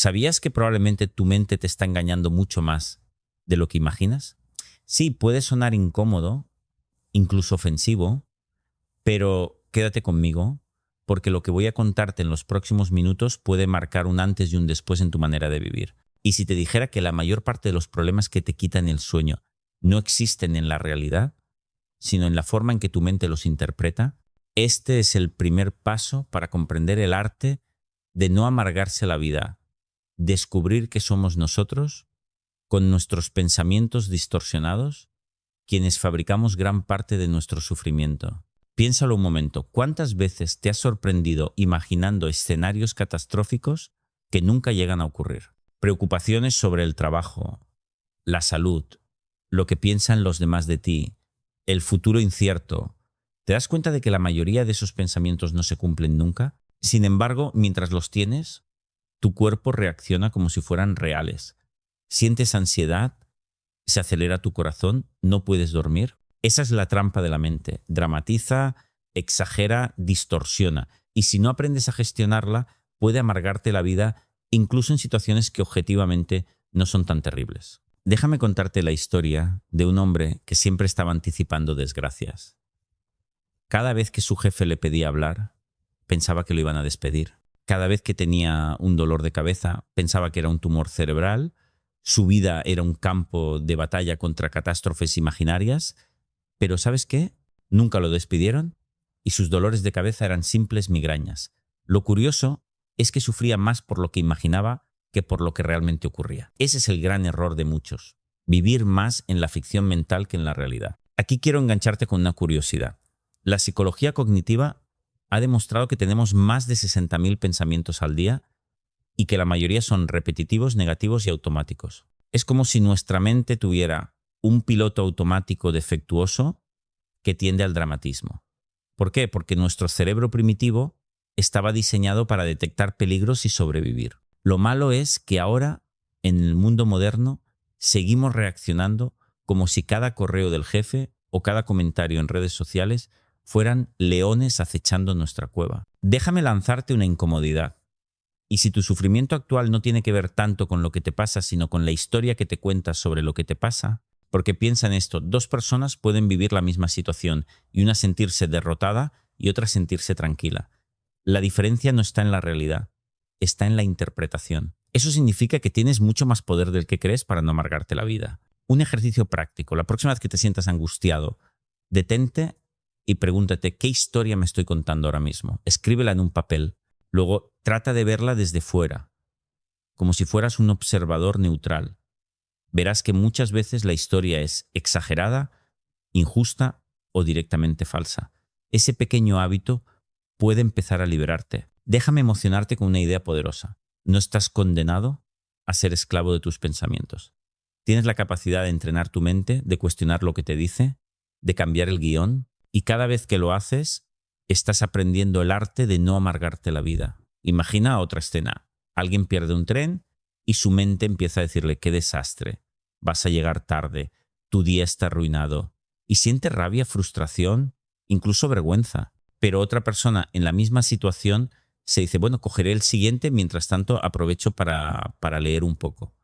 ¿Sabías que probablemente tu mente te está engañando mucho más de lo que imaginas? Sí, puede sonar incómodo, incluso ofensivo, pero quédate conmigo, porque lo que voy a contarte en los próximos minutos puede marcar un antes y un después en tu manera de vivir. Y si te dijera que la mayor parte de los problemas que te quitan el sueño no existen en la realidad, sino en la forma en que tu mente los interpreta, este es el primer paso para comprender el arte de no amargarse la vida, descubrir que somos nosotros, con nuestros pensamientos distorsionados, quienes fabricamos gran parte de nuestro sufrimiento. Piénsalo un momento, ¿cuántas veces te has sorprendido imaginando escenarios catastróficos que nunca llegan a ocurrir? Preocupaciones sobre el trabajo, la salud, lo que piensan los demás de ti, el futuro incierto. ¿Te das cuenta de que la mayoría de esos pensamientos no se cumplen nunca? Sin embargo, mientras los tienes, tu cuerpo reacciona como si fueran reales. Sientes ansiedad, se acelera tu corazón, no puedes dormir. Esa es la trampa de la mente. Dramatiza, exagera, distorsiona. Y si no aprendes a gestionarla, puede amargarte la vida incluso en situaciones que objetivamente no son tan terribles. Déjame contarte la historia de un hombre que siempre estaba anticipando desgracias. Cada vez que su jefe le pedía hablar, pensaba que lo iban a despedir. Cada vez que tenía un dolor de cabeza, pensaba que era un tumor cerebral. Su vida era un campo de batalla contra catástrofes imaginarias. Pero ¿sabes qué? Nunca lo despidieron y sus dolores de cabeza eran simples migrañas. Lo curioso es que sufría más por lo que imaginaba que por lo que realmente ocurría. Ese es el gran error de muchos, vivir más en la ficción mental que en la realidad. Aquí quiero engancharte con una curiosidad. La psicología cognitiva ha demostrado que tenemos más de 60.000 pensamientos al día y que la mayoría son repetitivos, negativos y automáticos. Es como si nuestra mente tuviera un piloto automático defectuoso que tiende al dramatismo. ¿Por qué? Porque nuestro cerebro primitivo estaba diseñado para detectar peligros y sobrevivir. Lo malo es que ahora, en el mundo moderno, seguimos reaccionando como si cada correo del jefe o cada comentario en redes sociales fueran leones acechando nuestra cueva. Déjame lanzarte una incomodidad. Y si tu sufrimiento actual no tiene que ver tanto con lo que te pasa, sino con la historia que te cuentas sobre lo que te pasa, porque piensa en esto, dos personas pueden vivir la misma situación y una sentirse derrotada y otra sentirse tranquila. La diferencia no está en la realidad, está en la interpretación. Eso significa que tienes mucho más poder del que crees para no amargarte la vida. Un ejercicio práctico. La próxima vez que te sientas angustiado, detente y pregúntate, ¿qué historia me estoy contando ahora mismo? Escríbela en un papel. Luego trata de verla desde fuera, como si fueras un observador neutral. Verás que muchas veces la historia es exagerada, injusta o directamente falsa. Ese pequeño hábito puede empezar a liberarte. Déjame emocionarte con una idea poderosa. No estás condenado a ser esclavo de tus pensamientos. Tienes la capacidad de entrenar tu mente, de cuestionar lo que te dice, de cambiar el guión, y cada vez que lo haces, estás aprendiendo el arte de no amargarte la vida. Imagina otra escena. Alguien pierde un tren y su mente empieza a decirle qué desastre, vas a llegar tarde, tu día está arruinado. Y siente rabia, frustración, incluso vergüenza. Pero otra persona en la misma situación se dice, bueno, cogeré el siguiente, mientras tanto aprovecho para leer un poco.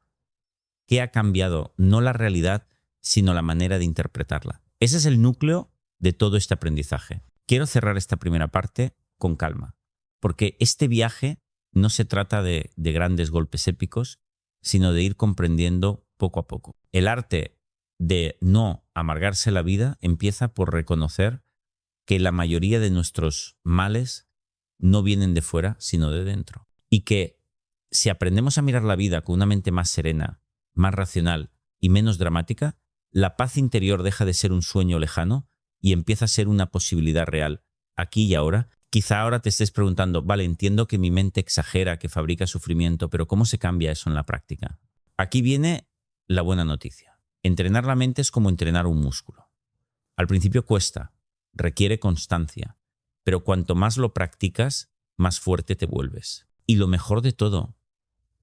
¿Qué ha cambiado? No la realidad, sino la manera de interpretarla. Ese es el núcleo de todo este aprendizaje. Quiero cerrar esta primera parte con calma, porque este viaje no se trata de grandes golpes épicos, sino de ir comprendiendo poco a poco. El arte de no amargarse la vida empieza por reconocer que la mayoría de nuestros males no vienen de fuera, sino de dentro. Y que si aprendemos a mirar la vida con una mente más serena, más racional y menos dramática, la paz interior deja de ser un sueño lejano y empieza a ser una posibilidad real, aquí y ahora. Quizá ahora te estés preguntando, vale, entiendo que mi mente exagera, que fabrica sufrimiento, pero ¿cómo se cambia eso en la práctica? Aquí viene la buena noticia. Entrenar la mente es como entrenar un músculo. Al principio cuesta, requiere constancia, pero cuanto más lo practicas, más fuerte te vuelves. Y lo mejor de todo,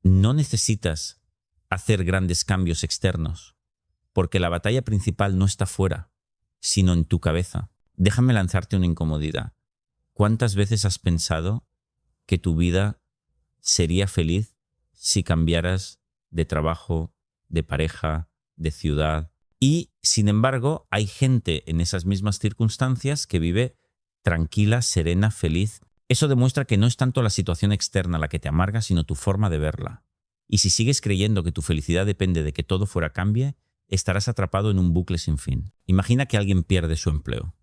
no necesitas hacer grandes cambios externos, porque la batalla principal no está fuera, sino en tu cabeza. Déjame lanzarte una incomodidad. ¿Cuántas veces has pensado que tu vida sería feliz si cambiaras de trabajo, de pareja, de ciudad. Y, sin embargo, hay gente en esas mismas circunstancias que vive tranquila, serena, feliz. Eso demuestra que no es tanto la situación externa la que te amarga, sino tu forma de verla. Y si sigues creyendo que tu felicidad depende de que todo fuera cambie, estarás atrapado en un bucle sin fin. Imagina que alguien pierde su empleo.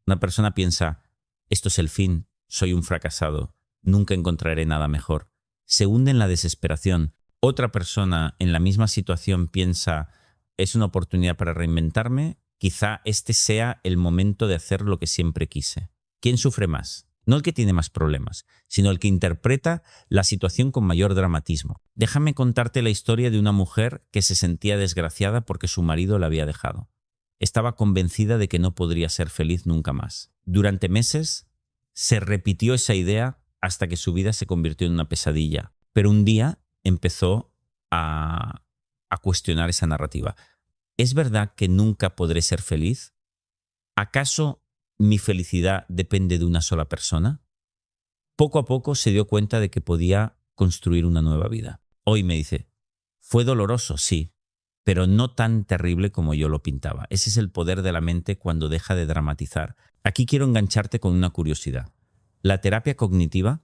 Una persona piensa, esto es el fin, soy un fracasado, nunca encontraré nada mejor. Se hunde en la desesperación. Otra persona en la misma situación piensa, es una oportunidad para reinventarme, quizá este sea el momento de hacer lo que siempre quise. ¿Quién sufre más? No el que tiene más problemas, sino el que interpreta la situación con mayor dramatismo. Déjame contarte la historia de una mujer que se sentía desgraciada porque su marido la había dejado. Estaba convencida de que no podría ser feliz nunca más. Durante meses se repitió esa idea hasta que su vida se convirtió en una pesadilla. Pero un día empezó a cuestionar esa narrativa. ¿Es verdad que nunca podré ser feliz? ¿Acaso mi felicidad depende de una sola persona? Poco a poco se dio cuenta de que podía construir una nueva vida. Hoy me dice, fue doloroso, sí, pero no tan terrible como yo lo pintaba. Ese es el poder de la mente cuando deja de dramatizar. Aquí quiero engancharte con una curiosidad. La terapia cognitiva,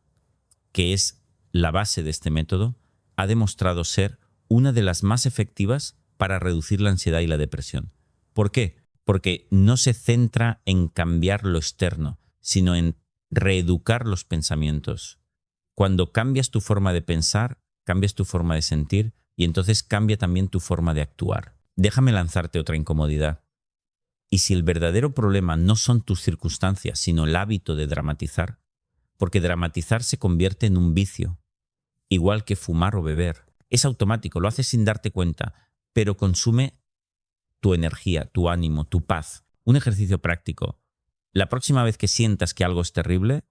que es la base de este método, ha demostrado ser una de las más efectivas para reducir la ansiedad y la depresión. ¿Por qué? Porque no se centra en cambiar lo externo, sino en reeducar los pensamientos. Cuando cambias tu forma de pensar, cambias tu forma de sentir y entonces cambia también tu forma de actuar. Déjame lanzarte otra incomodidad. Y si el verdadero problema no son tus circunstancias, sino el hábito de dramatizar, porque dramatizar se convierte en un vicio, igual que fumar o beber. Es automático, lo haces sin darte cuenta, pero consume tu energía, tu ánimo, tu paz. Un ejercicio práctico. La próxima vez que sientas que algo es terrible,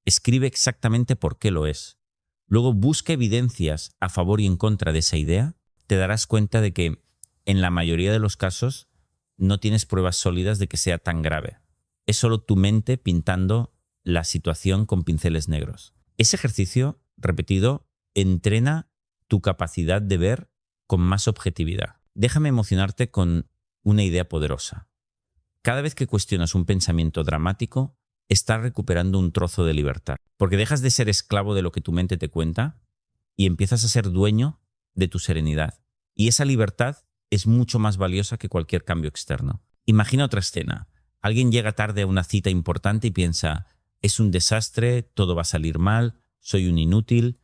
escribe exactamente por qué lo es. Luego busca evidencias a favor y en contra de esa idea. Te darás cuenta de que en la mayoría de los casos no tienes pruebas sólidas de que sea tan grave. Es solo tu mente pintando la situación con pinceles negros. Ese ejercicio, repetido, entrena tu capacidad de ver con más objetividad. Déjame emocionarte con una idea poderosa. Cada vez que cuestionas un pensamiento dramático, estás recuperando un trozo de libertad, porque dejas de ser esclavo de lo que tu mente te cuenta y empiezas a ser dueño de tu serenidad. Y esa libertad es mucho más valiosa que cualquier cambio externo. Imagina otra escena. Alguien llega tarde a una cita importante y piensa, es un desastre, todo va a salir mal, soy un inútil,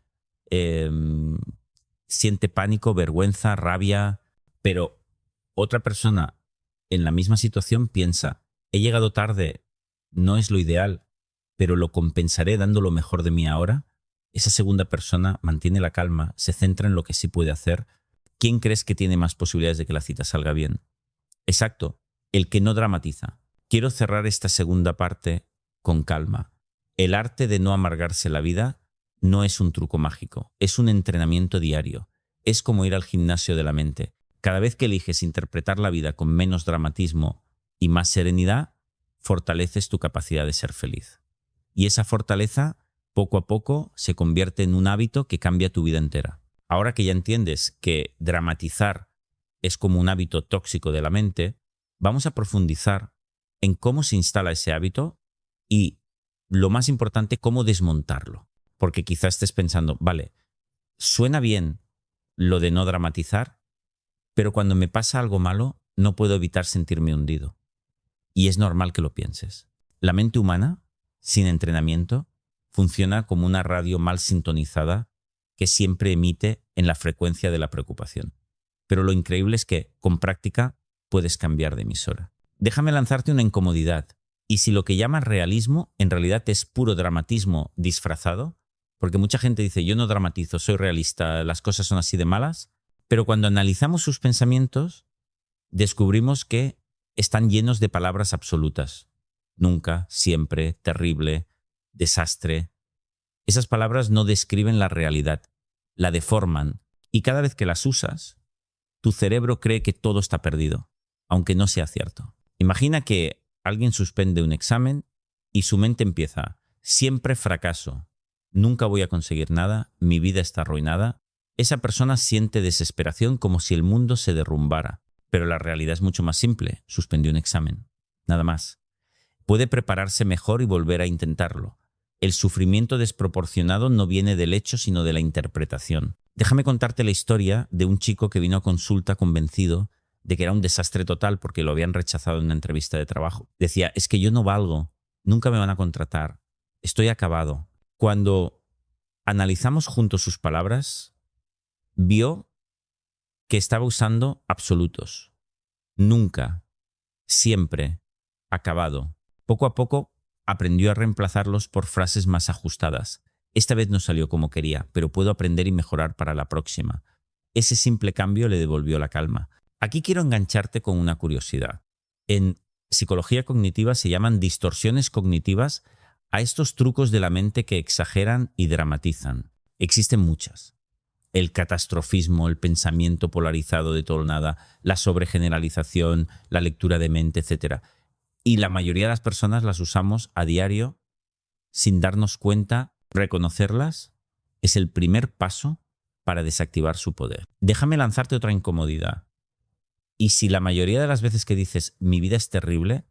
siente pánico, vergüenza, rabia, pero otra persona en la misma situación piensa, he llegado tarde, no es lo ideal, pero lo compensaré dando lo mejor de mí ahora. Esa segunda persona mantiene la calma, se centra en lo que sí puede hacer. ¿Quién crees que tiene más posibilidades de que la cita salga bien? Exacto, el que no dramatiza. Quiero cerrar esta segunda parte con calma. El arte de no amargarse la vida no es un truco mágico, es un entrenamiento diario. Es como ir al gimnasio de la mente. Cada vez que eliges interpretar la vida con menos dramatismo y más serenidad, fortaleces tu capacidad de ser feliz. Y esa fortaleza, poco a poco, se convierte en un hábito que cambia tu vida entera. Ahora que ya entiendes que dramatizar es como un hábito tóxico de la mente, vamos a profundizar en cómo se instala ese hábito y, lo más importante, cómo desmontarlo. Porque quizás estés pensando, vale, suena bien lo de no dramatizar, pero cuando me pasa algo malo, no puedo evitar sentirme hundido. Y es normal que lo pienses. La mente humana, sin entrenamiento, funciona como una radio mal sintonizada que siempre emite en la frecuencia de la preocupación. Pero lo increíble es que, con práctica, puedes cambiar de emisora. Déjame lanzarte una incomodidad. Y si lo que llamas realismo en realidad es puro dramatismo disfrazado, porque mucha gente dice, yo no dramatizo, soy realista, las cosas son así de malas, pero cuando analizamos sus pensamientos, descubrimos que están llenos de palabras absolutas. Nunca, siempre, terrible, desastre. Esas palabras no describen la realidad, la deforman, y cada vez que las usas, tu cerebro cree que todo está perdido, aunque no sea cierto. Imagina que alguien suspende un examen y su mente empieza, siempre fracaso, nunca voy a conseguir nada, mi vida está arruinada. esa persona siente desesperación como si el mundo se derrumbara. Pero la realidad es mucho más simple. Suspendió un examen. Nada más. Puede prepararse mejor y volver a intentarlo. El sufrimiento desproporcionado no viene del hecho, sino de la interpretación. Déjame contarte la historia de un chico que vino a consulta convencido de que era un desastre total porque lo habían rechazado en una entrevista de trabajo. Decía, es que yo no valgo, nunca me van a contratar, estoy acabado. Cuando analizamos juntos sus palabras, vio que estaba usando absolutos. Nunca, siempre, acabado. Poco a poco aprendió a reemplazarlos por frases más ajustadas. Esta vez no salió como quería, pero puedo aprender y mejorar para la próxima. Ese simple cambio le devolvió la calma. Aquí quiero engancharte con una curiosidad. En psicología cognitiva se llaman distorsiones cognitivas a estos trucos de la mente que exageran y dramatizan. Existen muchas. El catastrofismo, el pensamiento polarizado de todo o nada, la sobregeneralización, la lectura de mente, etc. Y la mayoría de las personas las usamos a diario sin darnos cuenta. Reconocerlas es el primer paso para desactivar su poder. Déjame lanzarte otra incomodidad. Y si la mayoría de las veces que dices mi vida es terrible,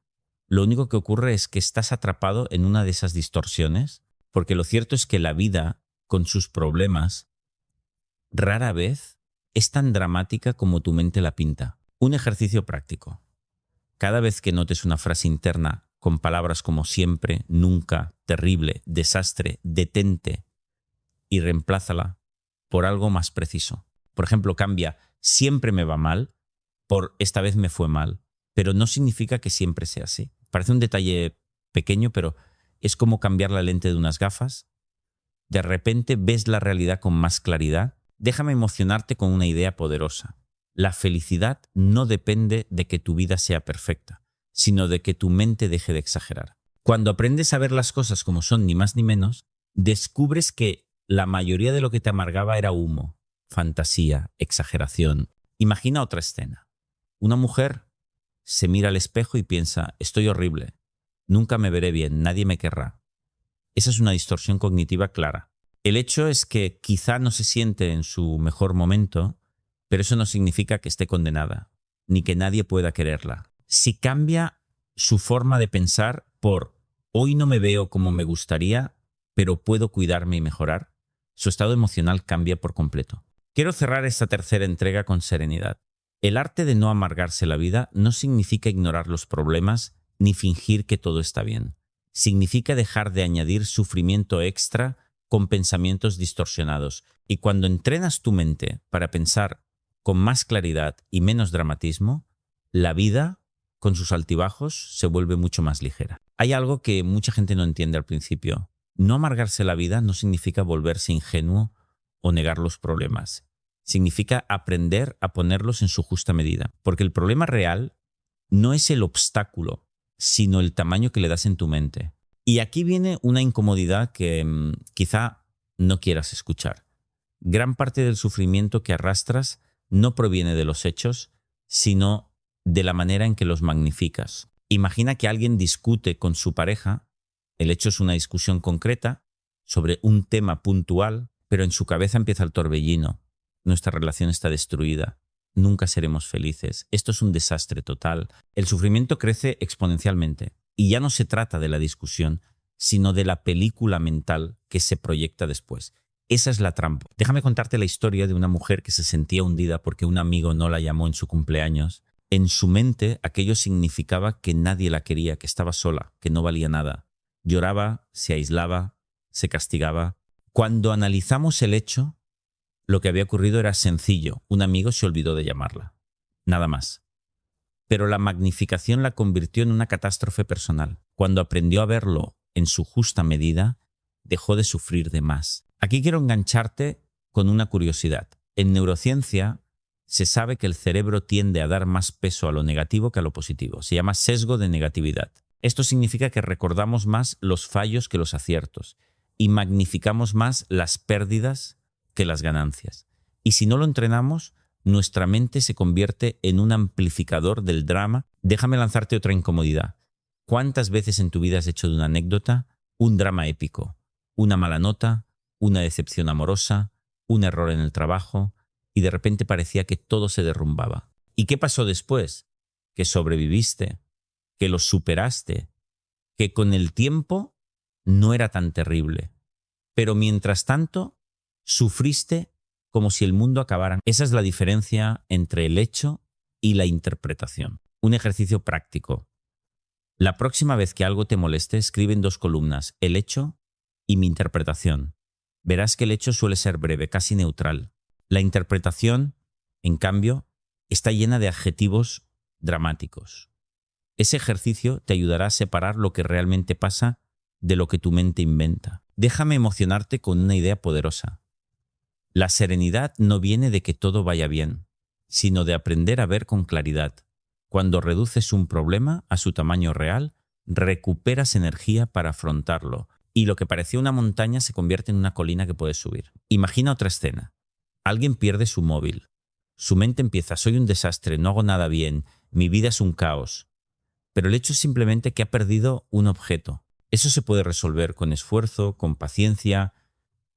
lo único que ocurre es que estás atrapado en una de esas distorsiones, porque lo cierto es que la vida, con sus problemas, rara vez es tan dramática como tu mente la pinta. Un ejercicio práctico. Cada vez que notes una frase interna con palabras como siempre, nunca, terrible, desastre, detente y reemplázala por algo más preciso. Por ejemplo, cambia siempre me va mal por esta vez me fue mal, pero no significa que siempre sea así. Parece un detalle pequeño, pero es como cambiar la lente de unas gafas. De repente ves la realidad con más claridad. Déjame emocionarte con una idea poderosa. La felicidad no depende de que tu vida sea perfecta, sino de que tu mente deje de exagerar. Cuando aprendes a ver las cosas como son, ni más ni menos, descubres que la mayoría de lo que te amargaba era humo, fantasía, exageración. Imagina otra escena. Una mujer se mira al espejo y piensa, estoy horrible, nunca me veré bien, nadie me querrá. Esa es una distorsión cognitiva clara. El hecho es que quizá no se siente en su mejor momento, pero eso no significa que esté condenada, ni que nadie pueda quererla. Si cambia su forma de pensar por hoy no me veo como me gustaría, pero puedo cuidarme y mejorar, su estado emocional cambia por completo. Quiero cerrar esta tercera entrega con serenidad. El arte de no amargarse la vida no significa ignorar los problemas ni fingir que todo está bien. Significa dejar de añadir sufrimiento extra con pensamientos distorsionados. Y cuando entrenas tu mente para pensar con más claridad y menos dramatismo, la vida, con sus altibajos, se vuelve mucho más ligera. Hay algo que mucha gente no entiende al principio. No amargarse la vida no significa volverse ingenuo o negar los problemas. Significa aprender a ponerlos en su justa medida. Porque el problema real no es el obstáculo, sino el tamaño que le das en tu mente. Y aquí viene una incomodidad que quizá no quieras escuchar. Gran parte del sufrimiento que arrastras no proviene de los hechos, sino de la manera en que los magnificas. Imagina que alguien discute con su pareja, el hecho es una discusión concreta sobre un tema puntual, pero en su cabeza empieza el torbellino. Nuestra relación está destruida. Nunca seremos felices. Esto es un desastre total. El sufrimiento crece exponencialmente. Y ya no se trata de la discusión, sino de la película mental que se proyecta después. Esa es la trampa. Déjame contarte la historia de una mujer que se sentía hundida porque un amigo no la llamó en su cumpleaños. En su mente aquello significaba que nadie la quería, que estaba sola, que no valía nada. Lloraba, se aislaba, se castigaba. Cuando analizamos el hecho, lo que había ocurrido era sencillo. Un amigo se olvidó de llamarla. Nada más. Pero la magnificación la convirtió en una catástrofe personal. Cuando aprendió a verlo en su justa medida, dejó de sufrir de más. Aquí quiero engancharte con una curiosidad. En neurociencia se sabe que el cerebro tiende a dar más peso a lo negativo que a lo positivo. Se llama sesgo de negatividad. Esto significa que recordamos más los fallos que los aciertos y magnificamos más las pérdidas que las ganancias. Y si no lo entrenamos, nuestra mente se convierte en un amplificador del drama. Déjame lanzarte otra incomodidad. ¿Cuántas veces en tu vida has hecho de una anécdota un drama épico? Una mala nota, una decepción amorosa, un error en el trabajo y de repente parecía que todo se derrumbaba. ¿Y qué pasó después? Que sobreviviste, que lo superaste, que con el tiempo no era tan terrible. Pero mientras tanto, sufriste como si el mundo acabara. Esa es la diferencia entre el hecho y la interpretación. Un ejercicio práctico. La próxima vez que algo te moleste, escribe en 2 columnas, el hecho y mi interpretación. Verás que el hecho suele ser breve, casi neutral. La interpretación, en cambio, está llena de adjetivos dramáticos. Ese ejercicio te ayudará a separar lo que realmente pasa de lo que tu mente inventa. Déjame emocionarte con una idea poderosa. La serenidad no viene de que todo vaya bien, sino de aprender a ver con claridad. Cuando reduces un problema a su tamaño real, recuperas energía para afrontarlo, y lo que parecía una montaña se convierte en una colina que puedes subir. Imagina otra escena. Alguien pierde su móvil. Su mente empieza, soy un desastre, no hago nada bien, mi vida es un caos. Pero el hecho es simplemente que ha perdido un objeto. Eso se puede resolver con esfuerzo, con paciencia,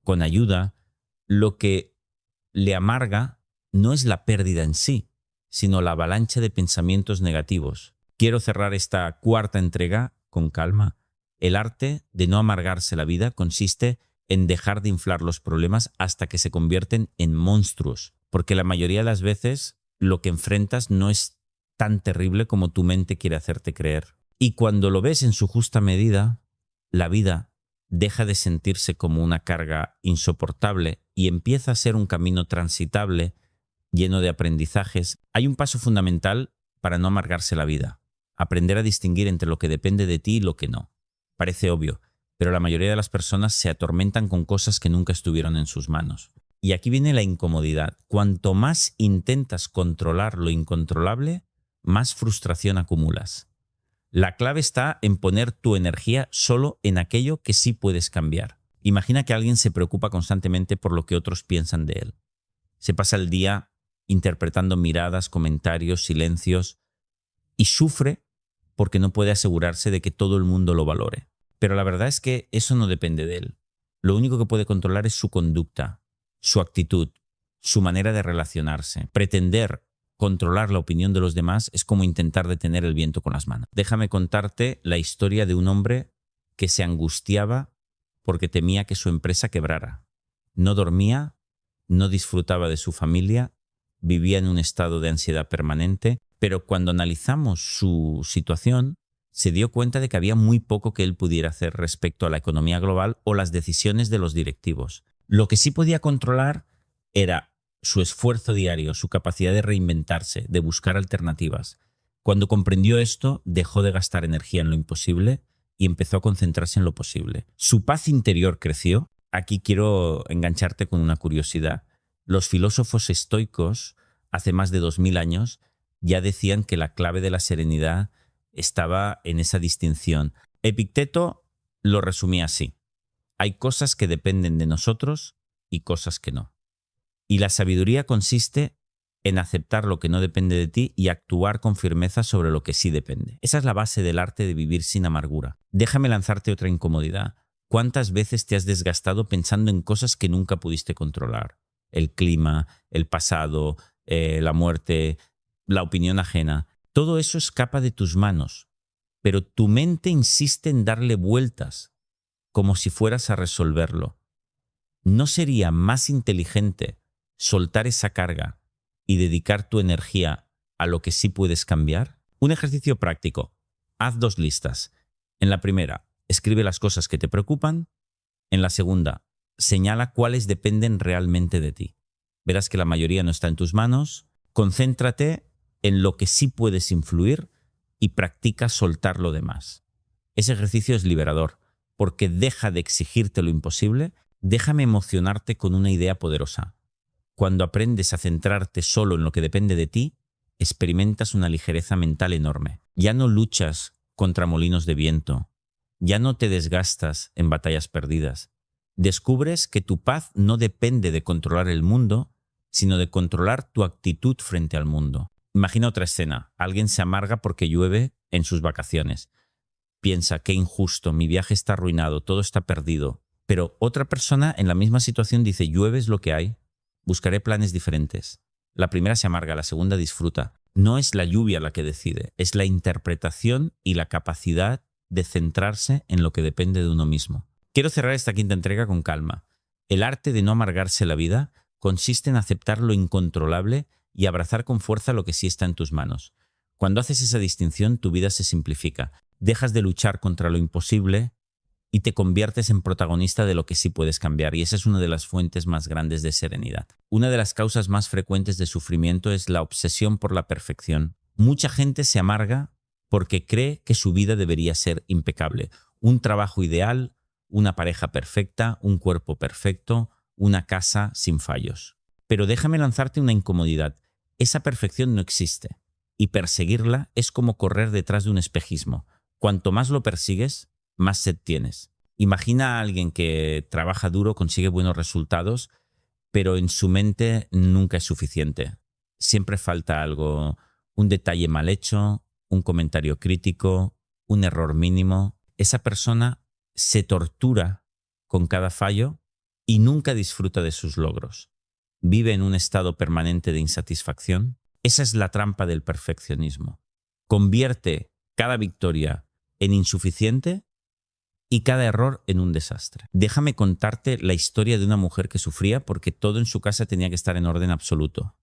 con ayuda. Lo que le amarga no es la pérdida en sí, sino la avalancha de pensamientos negativos. Quiero cerrar esta 4ª entrega con calma. El arte de no amargarse la vida consiste en dejar de inflar los problemas hasta que se convierten en monstruos, porque la mayoría de las veces lo que enfrentas no es tan terrible como tu mente quiere hacerte creer. Y cuando lo ves en su justa medida, la vida deja de sentirse como una carga insoportable y empieza a ser un camino transitable, lleno de aprendizajes. Hay un paso fundamental para no amargarse la vida: aprender a distinguir entre lo que depende de ti y lo que no. Parece obvio, pero la mayoría de las personas se atormentan con cosas que nunca estuvieron en sus manos. Y aquí viene la incomodidad. Cuanto más intentas controlar lo incontrolable, más frustración acumulas. La clave está en poner tu energía solo en aquello que sí puedes cambiar. Imagina que alguien se preocupa constantemente por lo que otros piensan de él. Se pasa el día interpretando miradas, comentarios, silencios y sufre porque no puede asegurarse de que todo el mundo lo valore. Pero la verdad es que eso no depende de él. Lo único que puede controlar es su conducta, su actitud, su manera de relacionarse. Pretender controlar la opinión de los demás es como intentar detener el viento con las manos. Déjame contarte la historia de un hombre que se angustiaba porque temía que su empresa quebrara. No dormía, no disfrutaba de su familia, vivía en un estado de ansiedad permanente, pero cuando analizamos su situación, se dio cuenta de que había muy poco que él pudiera hacer respecto a la economía global o las decisiones de los directivos. Lo que sí podía controlar era su esfuerzo diario, su capacidad de reinventarse, de buscar alternativas. Cuando comprendió esto, dejó de gastar energía en lo imposible y empezó a concentrarse en lo posible. Su paz interior creció. Aquí quiero engancharte con una curiosidad. Los filósofos estoicos, hace más de 2000 años, ya decían que la clave de la serenidad estaba en esa distinción. Epicteto lo resumía así: hay cosas que dependen de nosotros y cosas que no. Y la sabiduría consiste en aceptar lo que no depende de ti y actuar con firmeza sobre lo que sí depende. Esa es la base del arte de vivir sin amargura. Déjame lanzarte otra incomodidad. ¿Cuántas veces te has desgastado pensando en cosas que nunca pudiste controlar? El clima, el pasado, la muerte, la opinión ajena. Todo eso escapa de tus manos, pero tu mente insiste en darle vueltas, como si fueras a resolverlo. ¿No sería más inteligente soltar esa carga y dedicar tu energía a lo que sí puedes cambiar? Un ejercicio práctico. Haz 2 listas. En la primera, escribe las cosas que te preocupan. En la segunda, señala cuáles dependen realmente de ti. Verás que la mayoría no está en tus manos. Concéntrate en lo que sí puedes influir y practica soltar lo demás. Ese ejercicio es liberador porque deja de exigirte lo imposible. Déjame emocionarte con una idea poderosa. Cuando aprendes a centrarte solo en lo que depende de ti, experimentas una ligereza mental enorme. Ya no luchas contra molinos de viento. Ya no te desgastas en batallas perdidas. Descubres que tu paz no depende de controlar el mundo, sino de controlar tu actitud frente al mundo. Imagina otra escena. Alguien se amarga porque llueve en sus vacaciones. Piensa, qué injusto, mi viaje está arruinado, todo está perdido. Pero otra persona en la misma situación dice, llueve es lo que hay, buscaré planes diferentes. La primera se amarga, la segunda disfruta. No es la lluvia la que decide, es la interpretación y la capacidad de centrarse en lo que depende de uno mismo. Quiero cerrar esta quinta entrega con calma. El arte de no amargarse la vida consiste en aceptar lo incontrolable y abrazar con fuerza lo que sí está en tus manos. Cuando haces esa distinción, tu vida se simplifica. Dejas de luchar contra lo imposible y te conviertes en protagonista de lo que sí puedes cambiar. Y esa es una de las fuentes más grandes de serenidad. Una de las causas más frecuentes de sufrimiento es la obsesión por la perfección. Mucha gente se amarga porque cree que su vida debería ser impecable. Un trabajo ideal, una pareja perfecta, un cuerpo perfecto, una casa sin fallos. Pero déjame lanzarte una incomodidad. Esa perfección no existe. Y perseguirla es como correr detrás de un espejismo. Cuanto más lo persigues, más sed tienes. Imagina a alguien que trabaja duro, consigue buenos resultados, pero en su mente nunca es suficiente. Siempre falta algo, un detalle mal hecho, un comentario crítico, un error mínimo. Esa persona se tortura con cada fallo y nunca disfruta de sus logros. Vive en un estado permanente de insatisfacción. Esa es la trampa del perfeccionismo. Convierte cada victoria en insuficiente y cada error en un desastre. Déjame contarte la historia de una mujer que sufría porque todo en su casa tenía que estar en orden absoluto.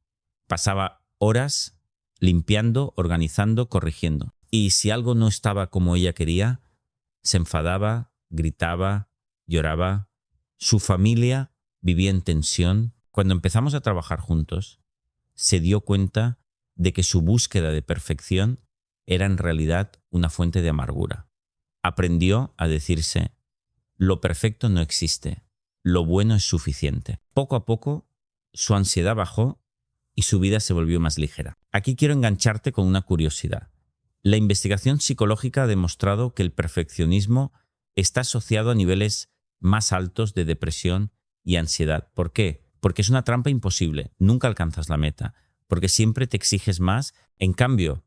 Pasaba horas limpiando, organizando, corrigiendo. Y si algo no estaba como ella quería, se enfadaba, gritaba, lloraba. Su familia vivía en tensión. Cuando empezamos a trabajar juntos, se dio cuenta de que su búsqueda de perfección era en realidad una fuente de amargura. Aprendió a decirse, lo perfecto no existe, lo bueno es suficiente. Poco a poco, su ansiedad bajó y su vida se volvió más ligera. Aquí quiero engancharte con una curiosidad. La investigación psicológica ha demostrado que el perfeccionismo está asociado a niveles más altos de depresión y ansiedad. ¿Por qué? Porque es una trampa imposible, nunca alcanzas la meta, porque siempre te exiges más. En cambio,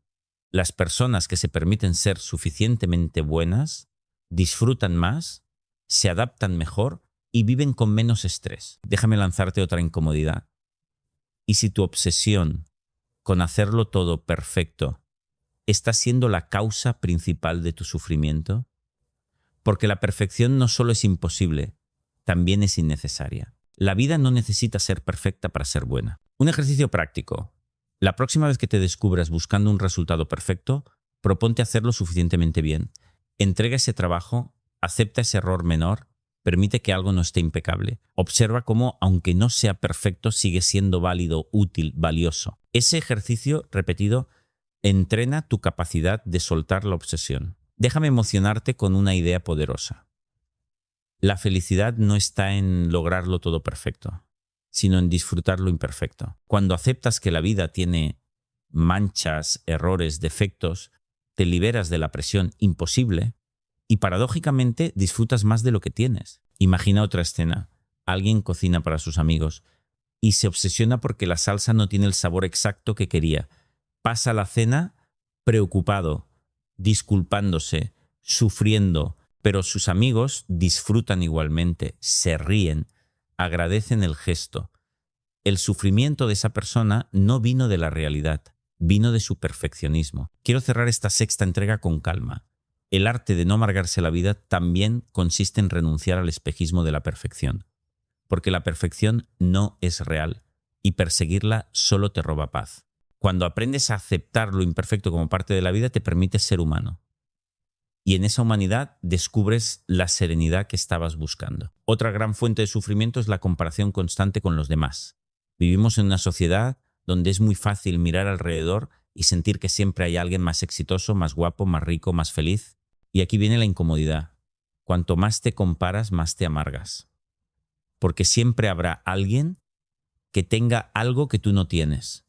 las personas que se permiten ser suficientemente buenas disfrutan más, se adaptan mejor y viven con menos estrés. Déjame lanzarte otra incomodidad. ¿Y si tu obsesión con hacerlo todo perfecto está siendo la causa principal de tu sufrimiento? Porque la perfección no solo es imposible, también es innecesaria. La vida no necesita ser perfecta para ser buena. Un ejercicio práctico. La próxima vez que te descubras buscando un resultado perfecto, proponte hacerlo suficientemente bien. Entrega ese trabajo, acepta ese error menor, permite que algo no esté impecable. Observa cómo, aunque no sea perfecto, sigue siendo válido, útil, valioso. Ese ejercicio repetido entrena tu capacidad de soltar la obsesión. Déjame emocionarte con una idea poderosa. La felicidad no está en lograrlo todo perfecto, sino en disfrutar lo imperfecto. Cuando aceptas que la vida tiene manchas, errores, defectos, te liberas de la presión imposible y paradójicamente disfrutas más de lo que tienes. Imagina otra escena. Alguien cocina para sus amigos y se obsesiona porque la salsa no tiene el sabor exacto que quería. Pasa la cena preocupado, disculpándose, sufriendo, pero sus amigos disfrutan igualmente, se ríen, agradecen el gesto. El sufrimiento de esa persona no vino de la realidad, vino de su perfeccionismo. Quiero cerrar esta sexta entrega con calma. El arte de no amargarse la vida también consiste en renunciar al espejismo de la perfección, porque la perfección no es real y perseguirla solo te roba paz. Cuando aprendes a aceptar lo imperfecto como parte de la vida, te permites ser humano. Y en esa humanidad descubres la serenidad que estabas buscando. Otra gran fuente de sufrimiento es la comparación constante con los demás. Vivimos en una sociedad donde es muy fácil mirar alrededor y sentir que siempre hay alguien más exitoso, más guapo, más rico, más feliz. Y aquí viene la incomodidad. Cuanto más te comparas, más te amargas. Porque siempre habrá alguien que tenga algo que tú no tienes.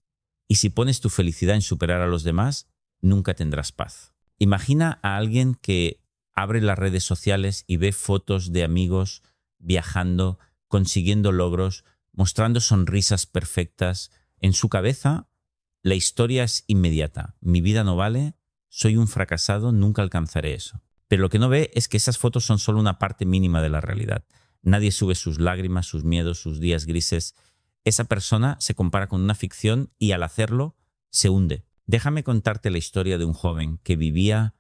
Y si pones tu felicidad en superar a los demás, nunca tendrás paz. Imagina a alguien que abre las redes sociales y ve fotos de amigos viajando, consiguiendo logros, mostrando sonrisas perfectas. En su cabeza, la historia es inmediata. Mi vida no vale, soy un fracasado, nunca alcanzaré eso. Pero lo que no ve es que esas fotos son solo una parte mínima de la realidad. Nadie sube sus lágrimas, sus miedos, sus días grises. Esa persona se compara con una ficción y al hacerlo se hunde. Déjame contarte la historia de un joven que vivía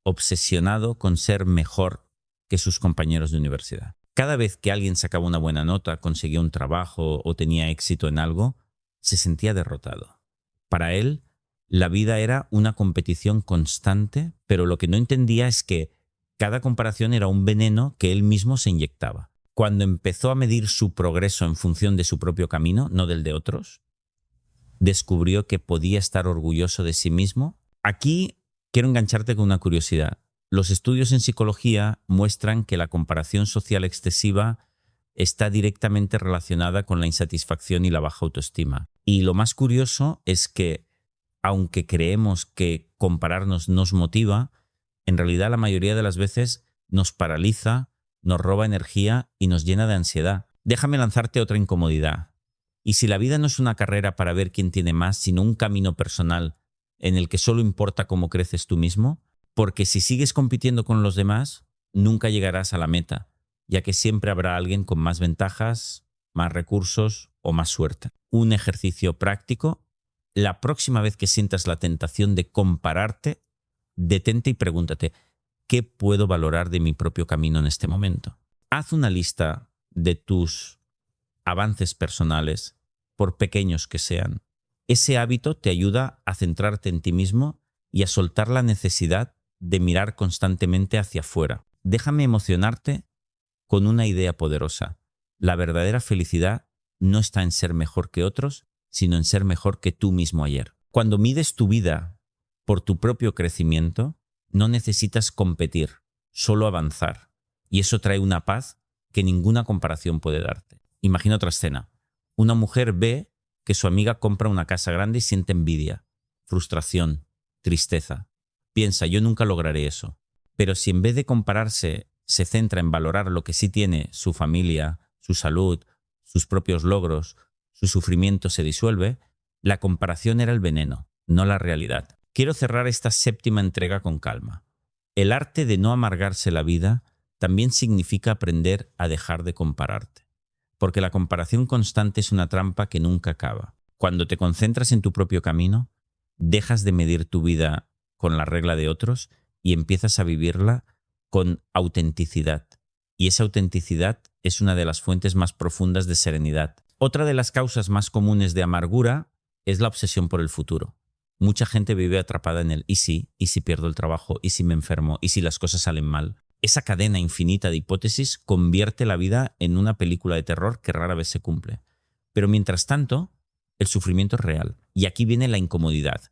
obsesionado con ser mejor que sus compañeros de universidad. Cada vez que alguien sacaba una buena nota, conseguía un trabajo o tenía éxito en algo, se sentía derrotado. Para él, la vida era una competición constante, pero lo que no entendía es que cada comparación era un veneno que él mismo se inyectaba. Cuando empezó a medir su progreso en función de su propio camino, no del de otros, descubrió que podía estar orgulloso de sí mismo. Aquí quiero engancharte con una curiosidad. Los estudios en psicología muestran que la comparación social excesiva está directamente relacionada con la insatisfacción y la baja autoestima. Y lo más curioso es que, aunque creemos que compararnos nos motiva, en realidad la mayoría de las veces nos paraliza, nos roba energía y nos llena de ansiedad. Déjame lanzarte otra incomodidad. Y si la vida no es una carrera para ver quién tiene más, sino un camino personal en el que solo importa cómo creces tú mismo, porque si sigues compitiendo con los demás, nunca llegarás a la meta, ya que siempre habrá alguien con más ventajas, más recursos o más suerte. Un ejercicio práctico: la próxima vez que sientas la tentación de compararte, detente y pregúntate, ¿qué puedo valorar de mi propio camino en este momento? Haz una lista de tus avances personales, por pequeños que sean. Ese hábito te ayuda a centrarte en ti mismo y a soltar la necesidad de mirar constantemente hacia afuera. Déjame emocionarte con una idea poderosa. La verdadera felicidad no está en ser mejor que otros, sino en ser mejor que tú mismo ayer. Cuando mides tu vida por tu propio crecimiento, no necesitas competir, solo avanzar. Y eso trae una paz que ninguna comparación puede darte. Imagina otra escena. Una mujer ve que su amiga compra una casa grande y siente envidia, frustración, tristeza. Piensa, yo nunca lograré eso. Pero si en vez de compararse se centra en valorar lo que sí tiene, su familia, su salud, sus propios logros, su sufrimiento se disuelve, la comparación era el veneno, no la realidad. Quiero cerrar esta séptima entrega con calma. El arte de no amargarse la vida también significa aprender a dejar de compararte. Porque la comparación constante es una trampa que nunca acaba. Cuando te concentras en tu propio camino, dejas de medir tu vida con la regla de otros y empiezas a vivirla con autenticidad. Y esa autenticidad es una de las fuentes más profundas de serenidad. Otra de las causas más comunes de amargura es la obsesión por el futuro. Mucha gente vive atrapada en el ¿y si pierdo el trabajo? ¿Y si me enfermo? ¿Y si las cosas salen mal? Esa cadena infinita de hipótesis convierte la vida en una película de terror que rara vez se cumple. Pero mientras tanto, el sufrimiento es real. Y aquí viene la incomodidad.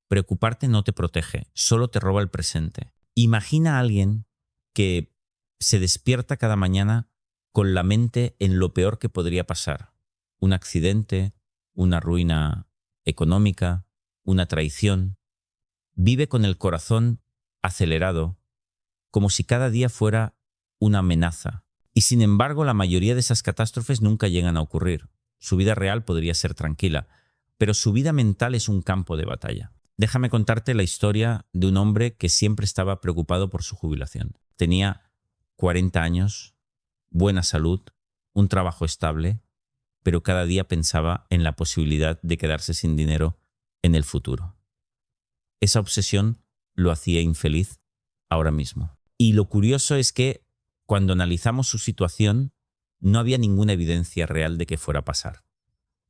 Preocuparte no te protege, solo te roba el presente. Imagina a alguien que se despierta cada mañana con la mente en lo peor que podría pasar. Un accidente, una ruina económica, una traición. Vive con el corazón acelerado, como si cada día fuera una amenaza. Y sin embargo, la mayoría de esas catástrofes nunca llegan a ocurrir. Su vida real podría ser tranquila, pero su vida mental es un campo de batalla. Déjame contarte la historia de un hombre que siempre estaba preocupado por su jubilación. Tenía 40 años, buena salud, un trabajo estable, pero cada día pensaba en la posibilidad de quedarse sin dinero en el futuro. Esa obsesión lo hacía infeliz ahora mismo. Y lo curioso es que cuando analizamos su situación, no había ninguna evidencia real de que fuera a pasar.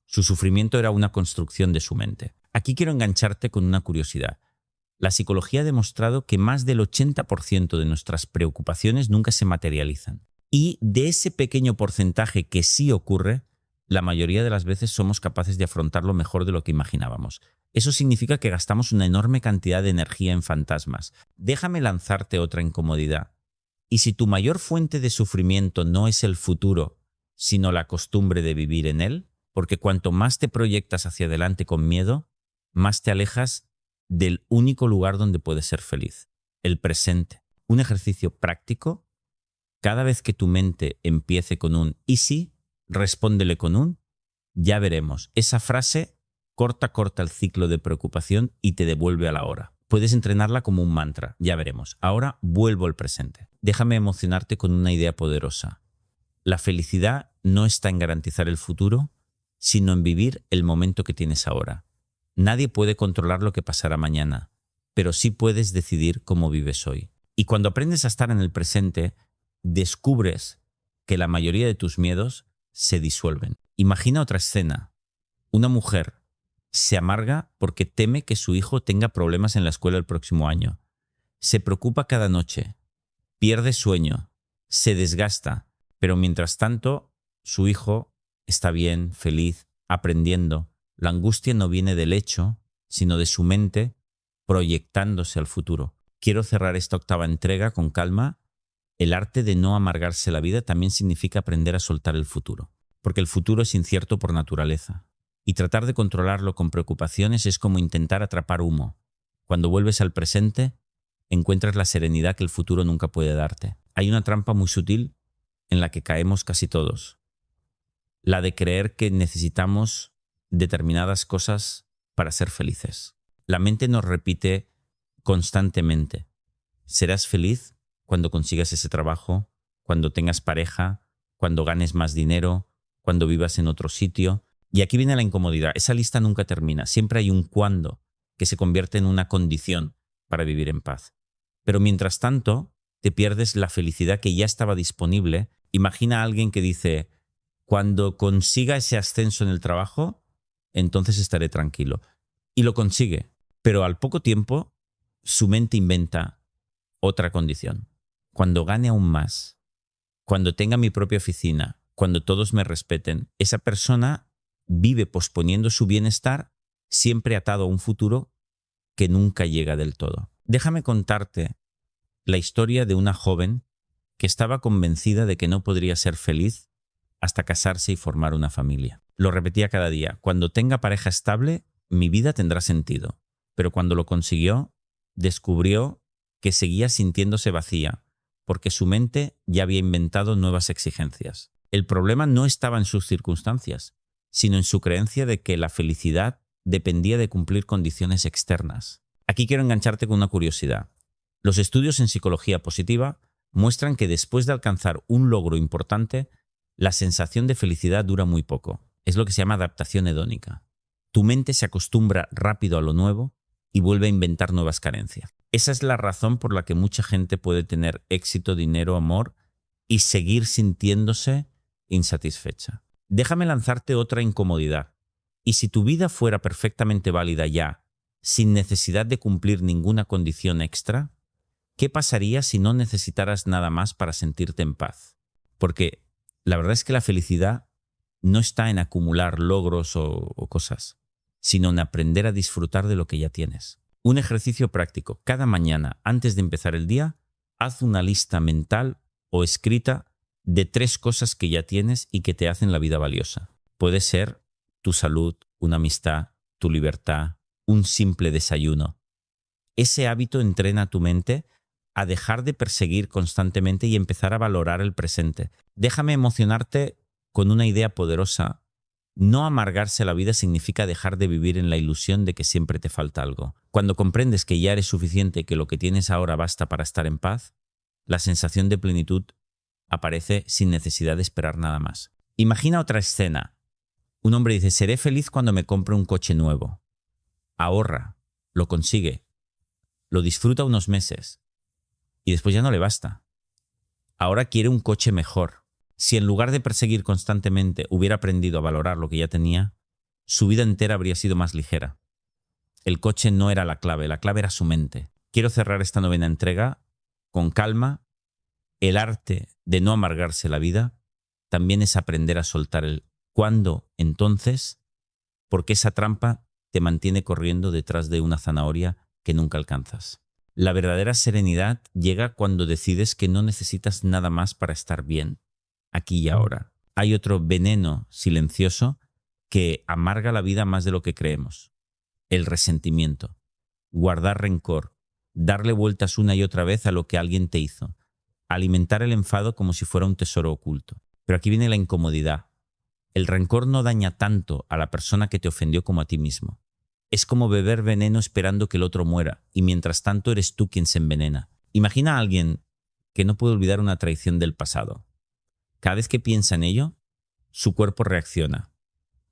Su sufrimiento era una construcción de su mente. Aquí quiero engancharte con una curiosidad. La psicología ha demostrado que más del 80% de nuestras preocupaciones nunca se materializan. Y de ese pequeño porcentaje que sí ocurre, la mayoría de las veces somos capaces de afrontarlo mejor de lo que imaginábamos. Eso significa que gastamos una enorme cantidad de energía en fantasmas. Déjame lanzarte otra incomodidad. Y si tu mayor fuente de sufrimiento no es el futuro, sino la costumbre de vivir en él, porque cuanto más te proyectas hacia adelante con miedo, más te alejas del único lugar donde puedes ser feliz, el presente. Un ejercicio práctico: cada vez que tu mente empiece con un ¿y si?, respóndele con un ya veremos. Esa frase corta el ciclo de preocupación y te devuelve a la hora. Puedes entrenarla como un mantra, ya veremos. Ahora vuelvo al presente. Déjame emocionarte con una idea poderosa. La felicidad no está en garantizar el futuro, sino en vivir el momento que tienes ahora. Nadie puede controlar lo que pasará mañana, pero sí puedes decidir cómo vives hoy. Y cuando aprendes a estar en el presente, descubres que la mayoría de tus miedos se disuelven. Imagina otra escena. Una mujer se amarga porque teme que su hijo tenga problemas en la escuela el próximo año. Se preocupa cada noche, pierde sueño, se desgasta, pero mientras tanto su hijo está bien, feliz, aprendiendo. La angustia no viene del hecho, sino de su mente proyectándose al futuro. Quiero cerrar esta octava entrega con calma. El arte de no amargarse la vida también significa aprender a soltar el futuro, porque el futuro es incierto por naturaleza. Y tratar de controlarlo con preocupaciones es como intentar atrapar humo. Cuando vuelves al presente, encuentras la serenidad que el futuro nunca puede darte. Hay una trampa muy sutil en la que caemos casi todos. La de creer que necesitamos determinadas cosas para ser felices. La mente nos repite constantemente: serás feliz cuando consigas ese trabajo, cuando tengas pareja, cuando ganes más dinero, cuando vivas en otro sitio. Y aquí viene la incomodidad. Esa lista nunca termina. Siempre hay un cuándo que se convierte en una condición para vivir en paz. Pero mientras tanto, te pierdes la felicidad que ya estaba disponible. Imagina a alguien que dice: cuando consiga ese ascenso en el trabajo, entonces estaré tranquilo. Y lo consigue. Pero al poco tiempo, su mente inventa otra condición. Cuando gane aún más, cuando tenga mi propia oficina, cuando todos me respeten, esa persona vive posponiendo su bienestar, siempre atado a un futuro que nunca llega del todo. Déjame contarte la historia de una joven que estaba convencida de que no podría ser feliz hasta casarse y formar una familia. Lo repetía cada día: cuando tenga pareja estable, mi vida tendrá sentido. Pero cuando lo consiguió, descubrió que seguía sintiéndose vacía, porque su mente ya había inventado nuevas exigencias. El problema no estaba en sus circunstancias, sino en su creencia de que la felicidad dependía de cumplir condiciones externas. Aquí quiero engancharte con una curiosidad. Los estudios en psicología positiva muestran que después de alcanzar un logro importante, la sensación de felicidad dura muy poco. Es lo que se llama adaptación hedónica. Tu mente se acostumbra rápido a lo nuevo y vuelve a inventar nuevas carencias. Esa es la razón por la que mucha gente puede tener éxito, dinero, amor y seguir sintiéndose insatisfecha. Déjame lanzarte otra incomodidad. ¿Y si tu vida fuera perfectamente válida ya, sin necesidad de cumplir ninguna condición extra? ¿Qué pasaría si no necesitaras nada más para sentirte en paz? Porque la verdad es que la felicidad no está en acumular logros o cosas, sino en aprender a disfrutar de lo que ya tienes. Un ejercicio práctico: cada mañana, antes de empezar el día, haz una lista mental o escrita de 3 cosas que ya tienes y que te hacen la vida valiosa. Puede ser tu salud, una amistad, tu libertad, un simple desayuno. Ese hábito entrena a tu mente a dejar de perseguir constantemente y empezar a valorar el presente. Déjame emocionarte con una idea poderosa. No amargarse la vida significa dejar de vivir en la ilusión de que siempre te falta algo. Cuando comprendes que ya eres suficiente y que lo que tienes ahora basta para estar en paz, la sensación de plenitud aparece sin necesidad de esperar nada más. Imagina otra escena. Un hombre dice: seré feliz cuando me compre un coche nuevo. Ahorra, lo consigue, lo disfruta unos meses y después ya no le basta. Ahora quiere un coche mejor. Si en lugar de perseguir constantemente hubiera aprendido a valorar lo que ya tenía, su vida entera habría sido más ligera. El coche no era la clave era su mente. Quiero cerrar esta 9ª entrega con calma. El arte de no amargarse la vida también es aprender a soltar el cuándo, entonces, porque esa trampa te mantiene corriendo detrás de una zanahoria que nunca alcanzas. La verdadera serenidad llega cuando decides que no necesitas nada más para estar bien, aquí y ahora. Hay otro veneno silencioso que amarga la vida más de lo que creemos: el resentimiento. Guardar rencor, darle vueltas una y otra vez a lo que alguien te hizo, alimentar el enfado como si fuera un tesoro oculto. Pero aquí viene la incomodidad. El rencor no daña tanto a la persona que te ofendió como a ti mismo. Es como beber veneno esperando que el otro muera, y mientras tanto eres tú quien se envenena. Imagina a alguien que no puede olvidar una traición del pasado. Cada vez que piensa en ello, su cuerpo reacciona.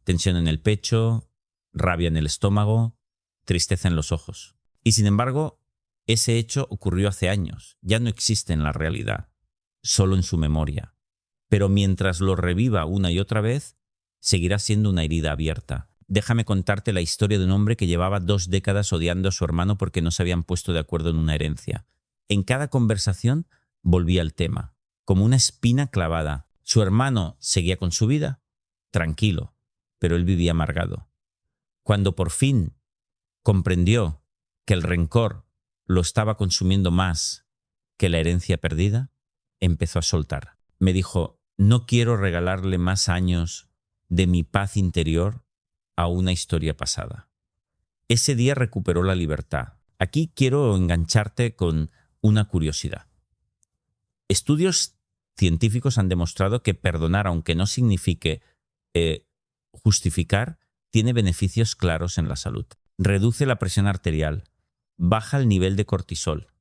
Tensión en el pecho, rabia en el estómago, tristeza en los ojos. Y sin embargo, ese hecho ocurrió hace años. Ya no existe en la realidad, solo en su memoria. Pero mientras lo reviva una y otra vez, seguirá siendo una herida abierta. Déjame contarte la historia de un hombre que llevaba 2 décadas odiando a su hermano porque no se habían puesto de acuerdo en una herencia. En cada conversación volvía al tema, como una espina clavada. Su hermano seguía con su vida, tranquilo, pero él vivía amargado. Cuando por fin comprendió que el rencor lo estaba consumiendo más que la herencia perdida, empezó a soltar. Me dijo, no quiero regalarle más años de mi paz interior a una historia pasada. Ese día recuperó la libertad. Aquí quiero engancharte con una curiosidad. Estudios científicos han demostrado que perdonar, aunque no signifique justificar, tiene beneficios claros en la salud. Reduce la presión arterial, baja el nivel de cortisol,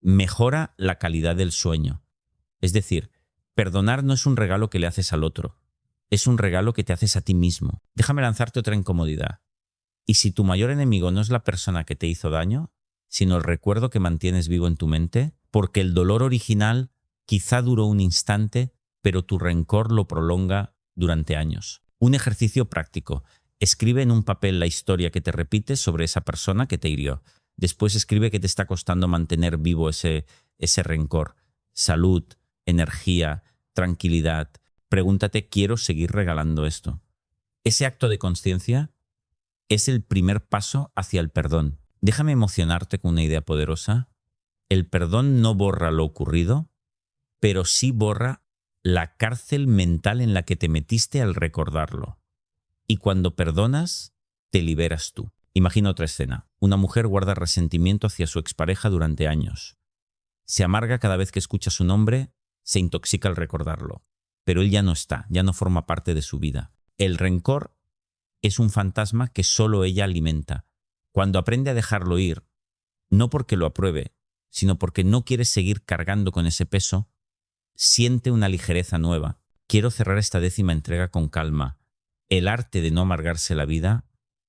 mejora la calidad del sueño. Es decir, perdonar no es un regalo que le haces al otro, es un regalo que te haces a ti mismo. Déjame lanzarte otra incomodidad. Y si tu mayor enemigo no es la persona que te hizo daño, sino el recuerdo que mantienes vivo en tu mente, porque el dolor original quizá duró un instante, pero tu rencor lo prolonga durante años. Un ejercicio práctico. Escribe en un papel la historia que te repites sobre esa persona que te hirió. Después escribe qué te está costando mantener vivo ese rencor. Salud, energía, tranquilidad. Pregúntate, ¿quiero seguir regalando esto? Ese acto de conciencia es el primer paso hacia el perdón. Déjame emocionarte con una idea poderosa. El perdón no borra lo ocurrido, pero sí borra la cárcel mental en la que te metiste al recordarlo. Y cuando perdonas, te liberas tú. Imagina otra escena. Una mujer guarda resentimiento hacia su expareja durante años. Se amarga cada vez que escucha su nombre, se intoxica al recordarlo. Pero él ya no está, ya no forma parte de su vida. El rencor es un fantasma que solo ella alimenta. Cuando aprende a dejarlo ir, no porque lo apruebe, sino porque no quiere seguir cargando con ese peso, siente una ligereza nueva. Quiero cerrar esta 10ª entrega con calma. El arte de no amargarse la vida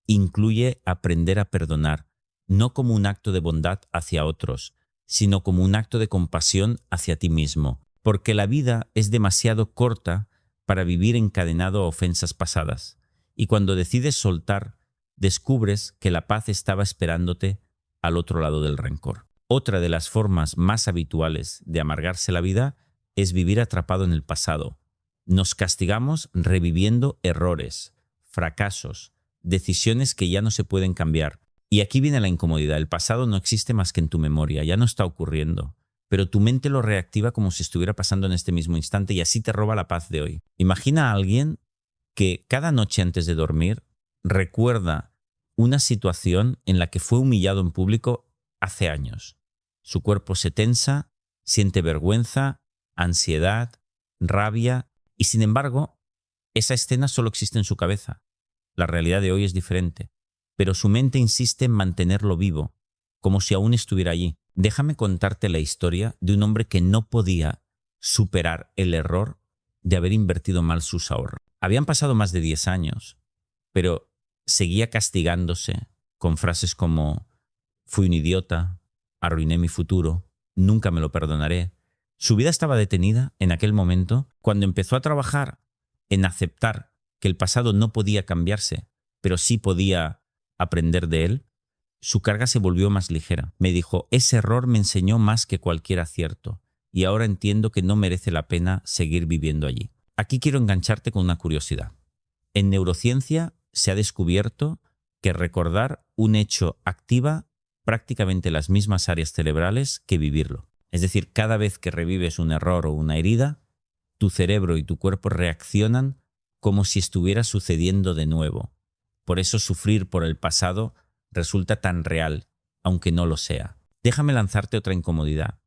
incluye aprender a perdonar, no como un acto de bondad hacia otros, sino como un acto de compasión hacia ti mismo, porque la vida es demasiado corta para vivir encadenado a ofensas pasadas. Y cuando decides soltar, descubres que la paz estaba esperándote al otro lado del rencor. Otra de las formas más habituales de amargarse la vida es vivir atrapado en el pasado. Nos castigamos reviviendo errores, fracasos, decisiones que ya no se pueden cambiar. Y aquí viene la incomodidad. El pasado no existe más que en tu memoria, ya no está ocurriendo. Pero tu mente lo reactiva como si estuviera pasando en este mismo instante y así te roba la paz de hoy. Imagina a alguien que cada noche antes de dormir recuerda una situación en la que fue humillado en público hace años. Su cuerpo se tensa, siente vergüenza, ansiedad, rabia y sin embargo, esa escena solo existe en su cabeza. La realidad de hoy es diferente, pero su mente insiste en mantenerlo vivo, como si aún estuviera allí. Déjame contarte la historia de un hombre que no podía superar el error de haber invertido mal sus ahorros. Habían pasado más de 10 años, pero seguía castigándose con frases como «fui un idiota», «arruiné mi futuro», «nunca me lo perdonaré». Su vida estaba detenida en aquel momento cuando empezó a trabajar en aceptar que el pasado no podía cambiarse, pero sí podía aprender de él. Su carga se volvió más ligera. Me dijo, ese error me enseñó más que cualquier acierto y ahora entiendo que no merece la pena seguir viviendo allí. Aquí quiero engancharte con una curiosidad. En neurociencia se ha descubierto que recordar un hecho activa prácticamente las mismas áreas cerebrales que vivirlo. Es decir, cada vez que revives un error o una herida, tu cerebro y tu cuerpo reaccionan como si estuviera sucediendo de nuevo. Por eso sufrir por el pasado resulta tan real, aunque no lo sea. Déjame lanzarte otra incomodidad.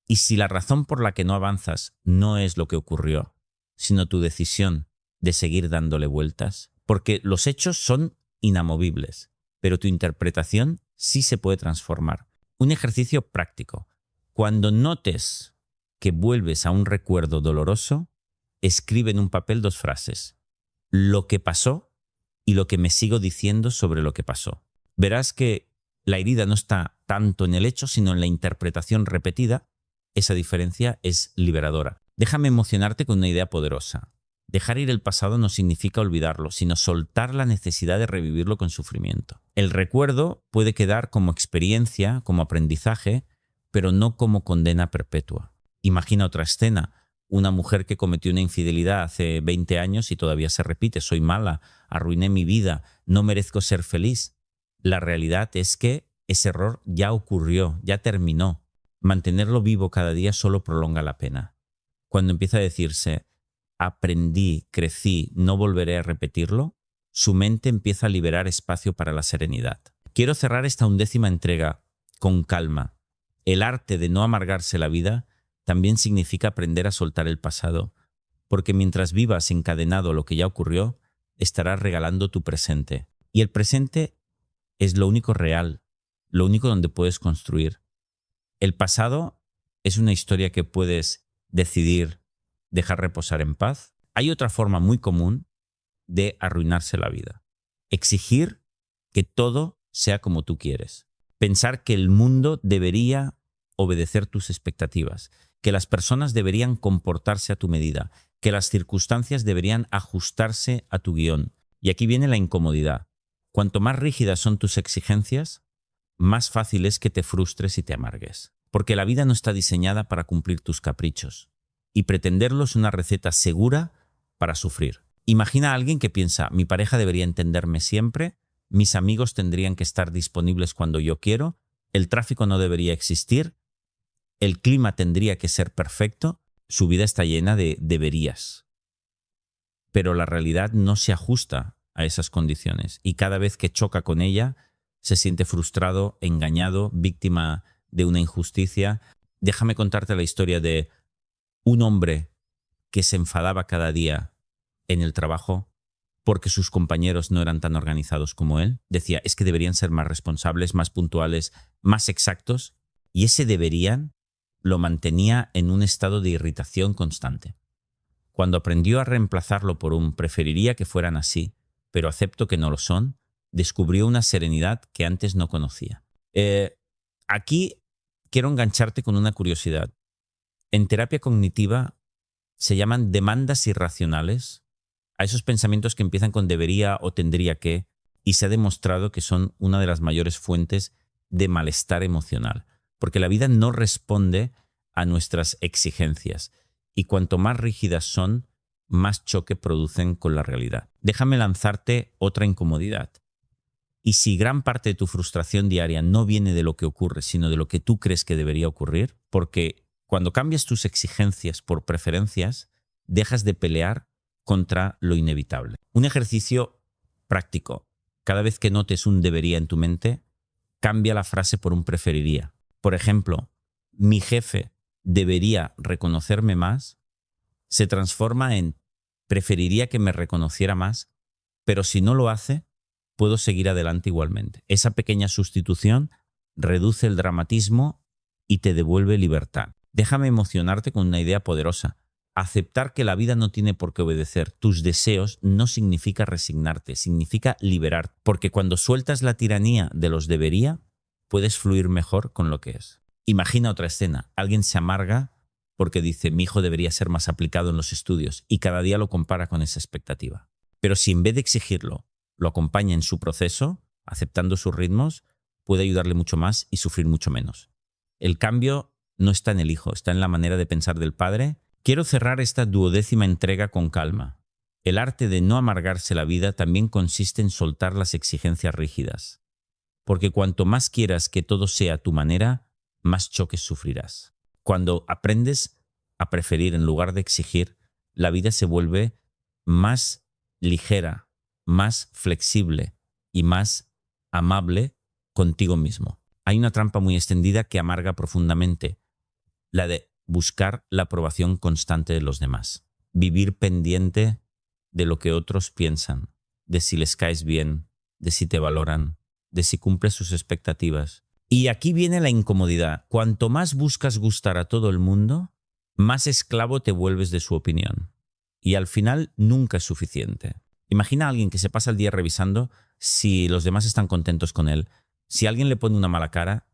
¿Y si la razón por la que no avanzas no es lo que ocurrió, sino tu decisión de seguir dándole vueltas? Porque los hechos son inamovibles, pero tu interpretación sí se puede transformar. Un ejercicio práctico. Cuando notes que vuelves a un recuerdo doloroso, escribe en un papel 2 frases. Lo que pasó y lo que me sigo diciendo sobre lo que pasó. Verás que la herida no está tanto en el hecho, sino en la interpretación repetida. Esa diferencia es liberadora. Déjame emocionarte con una idea poderosa. Dejar ir el pasado no significa olvidarlo, sino soltar la necesidad de revivirlo con sufrimiento. El recuerdo puede quedar como experiencia, como aprendizaje, pero no como condena perpetua. Imagina otra escena. Una mujer que cometió una infidelidad hace 20 años y todavía se repite. Soy mala, arruiné mi vida, no merezco ser feliz. La realidad es que ese error ya ocurrió, ya terminó. Mantenerlo vivo cada día solo prolonga la pena. Cuando empieza a decirse, aprendí, crecí, no volveré a repetirlo, su mente empieza a liberar espacio para la serenidad. Quiero cerrar esta 11ª entrega con calma. El arte de no amargarse la vida también significa aprender a soltar el pasado, porque mientras vivas encadenado a lo que ya ocurrió, estarás regalando tu presente. Y el presente es lo único real, lo único donde puedes construir. El pasado es una historia que puedes decidir dejar reposar en paz. Hay otra forma muy común de arruinarse la vida. Exigir que todo sea como tú quieres. Pensar que el mundo debería obedecer tus expectativas, que las personas deberían comportarse a tu medida, que las circunstancias deberían ajustarse a tu guión. Y aquí viene la incomodidad. Cuanto más rígidas son tus exigencias, más fácil es que te frustres y te amargues. Porque la vida no está diseñada para cumplir tus caprichos. Y pretenderlo es una receta segura para sufrir. Imagina a alguien que piensa, mi pareja debería entenderme siempre, mis amigos tendrían que estar disponibles cuando yo quiero, el tráfico no debería existir, el clima tendría que ser perfecto, su vida está llena de deberías. Pero la realidad no se ajusta a esas condiciones y cada vez que choca con ella se siente frustrado, engañado, víctima de una injusticia. Déjame contarte la historia de un hombre que se enfadaba cada día en el trabajo porque sus compañeros no eran tan organizados como él. Decía, es que deberían ser más responsables, más puntuales, más exactos. Y ese deberían lo mantenía en un estado de irritación constante. Cuando aprendió a reemplazarlo por un preferiría que fueran así, pero acepto que no lo son, descubrió una serenidad que antes no conocía. Aquí quiero engancharte con una curiosidad. En terapia cognitiva se llaman demandas irracionales a esos pensamientos que empiezan con debería o tendría que, y se ha demostrado que son una de las mayores fuentes de malestar emocional, porque la vida no responde a nuestras exigencias, y cuanto más rígidas son, más choque producen con la realidad. Déjame lanzarte otra incomodidad. Y si gran parte de tu frustración diaria no viene de lo que ocurre, sino de lo que tú crees que debería ocurrir, porque cuando cambias tus exigencias por preferencias, dejas de pelear contra lo inevitable. Un ejercicio práctico. Cada vez que notes un debería en tu mente, cambia la frase por un preferiría. Por ejemplo, mi jefe debería reconocerme más, se transforma en preferiría que me reconociera más, pero si no lo hace, puedo seguir adelante igualmente. Esa pequeña sustitución reduce el dramatismo y te devuelve libertad. Déjame emocionarte con una idea poderosa. Aceptar que la vida no tiene por qué obedecer tus deseos no significa resignarte, significa liberar. Porque cuando sueltas la tiranía de los debería, puedes fluir mejor con lo que es. Imagina otra escena. Alguien se amarga porque dice, mi hijo debería ser más aplicado en los estudios y cada día lo compara con esa expectativa. Pero si en vez de exigirlo, lo acompaña en su proceso, aceptando sus ritmos, puede ayudarle mucho más y sufrir mucho menos. El cambio no está en el hijo, está en la manera de pensar del padre. Quiero cerrar esta 12ª entrega con calma. El arte de no amargarse la vida también consiste en soltar las exigencias rígidas. Porque cuanto más quieras que todo sea a tu manera, más choques sufrirás. Cuando aprendes a preferir en lugar de exigir, la vida se vuelve más ligera, más flexible y más amable contigo mismo. Hay una trampa muy extendida que amarga profundamente, la de buscar la aprobación constante de los demás. Vivir pendiente de lo que otros piensan, de si les caes bien, de si te valoran, de si cumples sus expectativas. Y aquí viene la incomodidad. Cuanto más buscas gustar a todo el mundo, más esclavo te vuelves de su opinión. y al final nunca es suficiente. Imagina a alguien que se pasa el día revisando si los demás están contentos con él. Si alguien le pone una mala cara,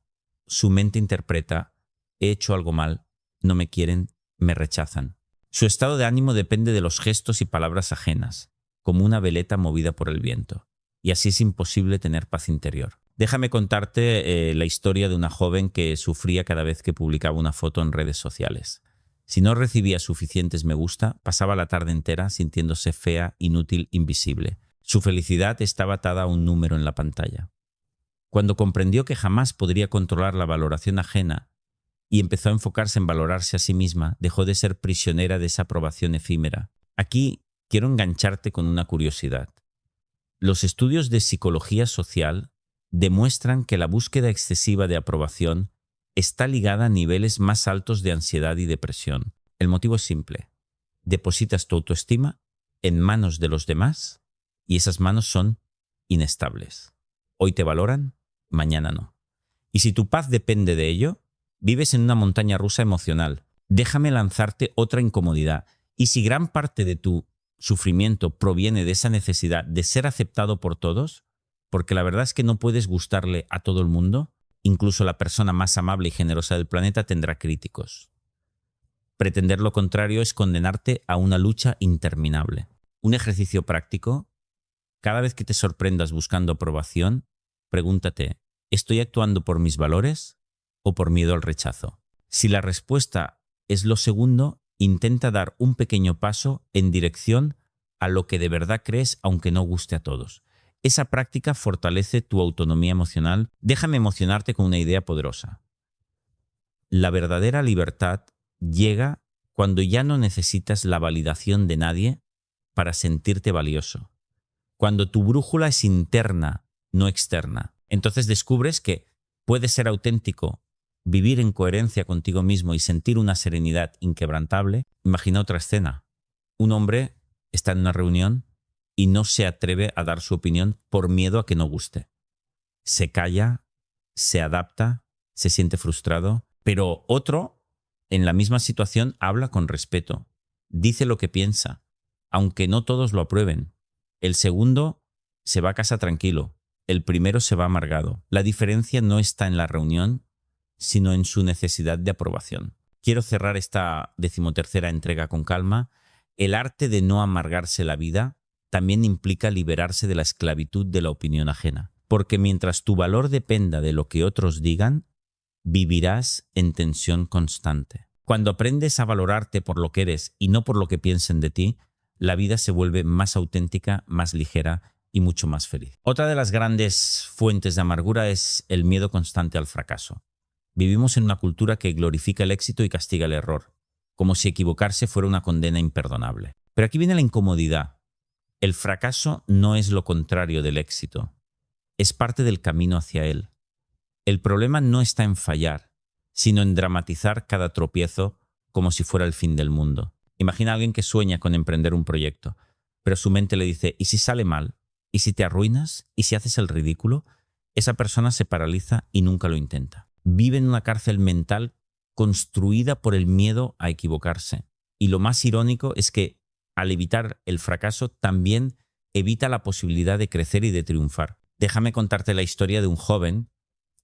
su mente interpreta: he hecho algo mal, no me quieren, me rechazan. Su estado de ánimo depende de los gestos y palabras ajenas, como una veleta movida por el viento. Y así es imposible tener paz interior. Déjame contarte la historia de una joven que sufría cada vez que publicaba una foto en redes sociales. Si no recibía suficientes me gusta, pasaba la tarde entera sintiéndose fea, inútil, invisible. Su felicidad estaba atada a un número en la pantalla. Cuando comprendió que jamás podría controlar la valoración ajena y empezó a enfocarse en valorarse a sí misma, dejó de ser prisionera de esa aprobación efímera. Aquí quiero engancharte con una curiosidad. Los estudios de psicología social demuestran que la búsqueda excesiva de aprobación está ligada a niveles más altos de ansiedad y depresión. El motivo es simple: depositas tu autoestima en manos de los demás y esas manos son inestables. Hoy te valoran, mañana no. Y si tu paz depende de ello, vives en una montaña rusa emocional. Déjame lanzarte otra incomodidad. Y si gran parte de tu sufrimiento proviene de esa necesidad de ser aceptado por todos, porque la verdad es que no puedes gustarle a todo el mundo, incluso la persona más amable y generosa del planeta tendrá críticos. Pretender lo contrario es condenarte a una lucha interminable. Un ejercicio práctico: cada vez que te sorprendas buscando aprobación, pregúntate: ¿estoy actuando por mis valores o por miedo al rechazo? Si la respuesta es lo segundo, intenta dar un pequeño paso en dirección a lo que de verdad crees, aunque no guste a todos. Esa práctica fortalece tu autonomía emocional. Déjame emocionarte con una idea poderosa. La verdadera libertad llega cuando ya no necesitas la validación de nadie para sentirte valioso. Cuando tu brújula es interna, no externa. Entonces descubres que puedes ser auténtico, vivir en coherencia contigo mismo y sentir una serenidad inquebrantable. Imagina otra escena. Un hombre está en una reunión y no se atreve a dar su opinión por miedo a que no guste. Se calla, se adapta, se siente frustrado, pero otro, en la misma situación, habla con respeto, dice lo que piensa, aunque no todos lo aprueben. El segundo se va a casa tranquilo, el primero se va amargado. La diferencia no está en la reunión, sino en su necesidad de aprobación. Quiero cerrar esta 13ª entrega con calma. El arte de no amargarse la vida también implica liberarse de la esclavitud de la opinión ajena. Porque mientras tu valor dependa de lo que otros digan, vivirás en tensión constante. Cuando aprendes a valorarte por lo que eres y no por lo que piensen de ti, la vida se vuelve más auténtica, más ligera y mucho más feliz. Otra de las grandes fuentes de amargura es el miedo constante al fracaso. Vivimos en una cultura que glorifica el éxito y castiga el error, como si equivocarse fuera una condena imperdonable. Pero aquí viene la incomodidad. El fracaso no es lo contrario del éxito, es parte del camino hacia él. El problema no está en fallar, sino en dramatizar cada tropiezo como si fuera el fin del mundo. Imagina a alguien que sueña con emprender un proyecto, pero su mente le dice: ¿y si sale mal? ¿Y si te arruinas? ¿Y si haces el ridículo? Esa persona se paraliza y nunca lo intenta. Vive en una cárcel mental construida por el miedo a equivocarse. Y lo más irónico es que, al evitar el fracaso, también evita la posibilidad de crecer y de triunfar. Déjame contarte la historia de un joven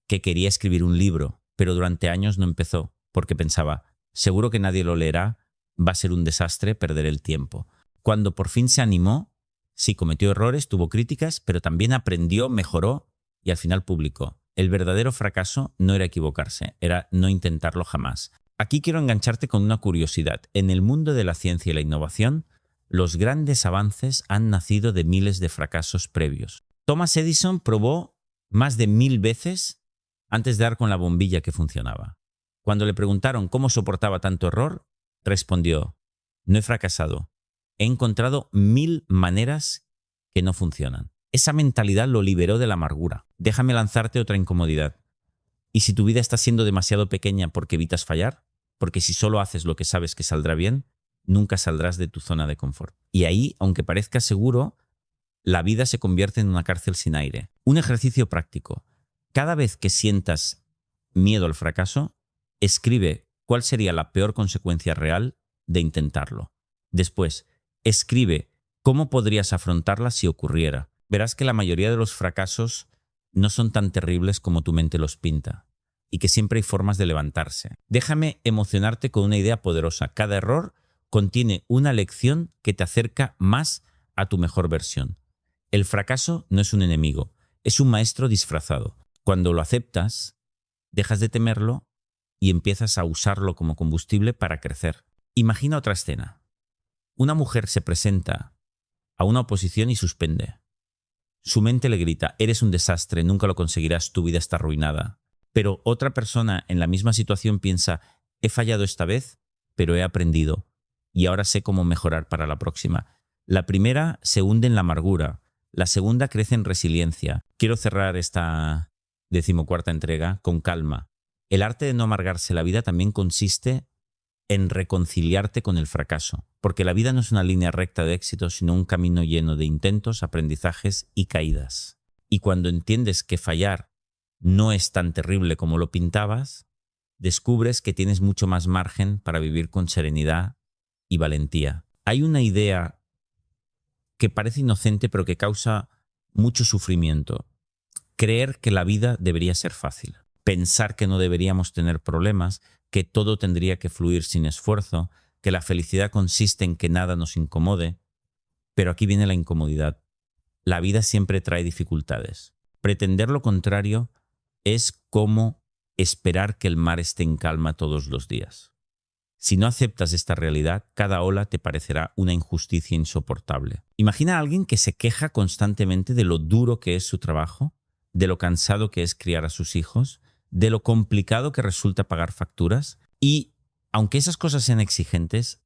que quería escribir un libro, pero durante años no empezó, porque pensaba: seguro que nadie lo leerá, va a ser un desastre, perder el tiempo. Cuando por fin se animó, sí cometió errores, tuvo críticas, pero también aprendió, mejoró y al final publicó. El verdadero fracaso no era equivocarse, era no intentarlo jamás. Aquí quiero engancharte con una curiosidad. En el mundo de la ciencia y la innovación, los grandes avances han nacido de miles de fracasos previos. Thomas Edison probó más de 1000 veces antes de dar con la bombilla que funcionaba. Cuando le preguntaron cómo soportaba tanto error, respondió: no he fracasado, he encontrado 1000 maneras que no funcionan. Esa mentalidad lo liberó de la amargura. Déjame lanzarte otra incomodidad. ¿Y si tu vida está siendo demasiado pequeña porque evitas fallar? Porque si solo haces lo que sabes que saldrá bien, nunca saldrás de tu zona de confort. Y ahí, aunque parezca seguro, la vida se convierte en una cárcel sin aire. Un ejercicio práctico. Cada vez que sientas miedo al fracaso, escribe cuál sería la peor consecuencia real de intentarlo. Después, Escribe cómo podrías afrontarla si ocurriera. Verás que la mayoría de los fracasos no son tan terribles como tu mente los pinta y que siempre hay formas de levantarse. Déjame emocionarte con una idea poderosa. Cada error contiene una lección que te acerca más a tu mejor versión. El fracaso no es un enemigo, es un maestro disfrazado. Cuando lo aceptas, dejas de temerlo y empiezas a usarlo como combustible para crecer. Imagina otra escena. Una mujer se presenta a una oposición y suspende. Su mente le grita: eres un desastre, nunca lo conseguirás, tu vida está arruinada. Pero otra persona en la misma situación piensa: he fallado esta vez, pero he aprendido y ahora sé cómo mejorar para la próxima. La primera se hunde en la amargura, la segunda crece en resiliencia. Quiero cerrar esta 14ª entrega con calma. El arte de no amargarse la vida también consiste en reconciliarte con el fracaso, porque la vida no es una línea recta de éxito, sino un camino lleno de intentos, aprendizajes y caídas. Y cuando entiendes que fallar no es tan terrible como lo pintabas, descubres que tienes mucho más margen para vivir con serenidad y valentía. Hay una idea que parece inocente pero que causa mucho sufrimiento. Creer que la vida debería ser fácil. Pensar que no deberíamos tener problemas, que todo tendría que fluir sin esfuerzo, que la felicidad consiste en que nada nos incomode. Pero aquí viene la incomodidad. La vida siempre trae dificultades. Pretender lo contrario es como esperar que el mar esté en calma todos los días. Si no aceptas esta realidad, cada ola te parecerá una injusticia insoportable. Imagina a alguien que se queja constantemente de lo duro que es su trabajo, de lo cansado que es criar a sus hijos, de lo complicado que resulta pagar facturas, y aunque esas cosas sean exigentes,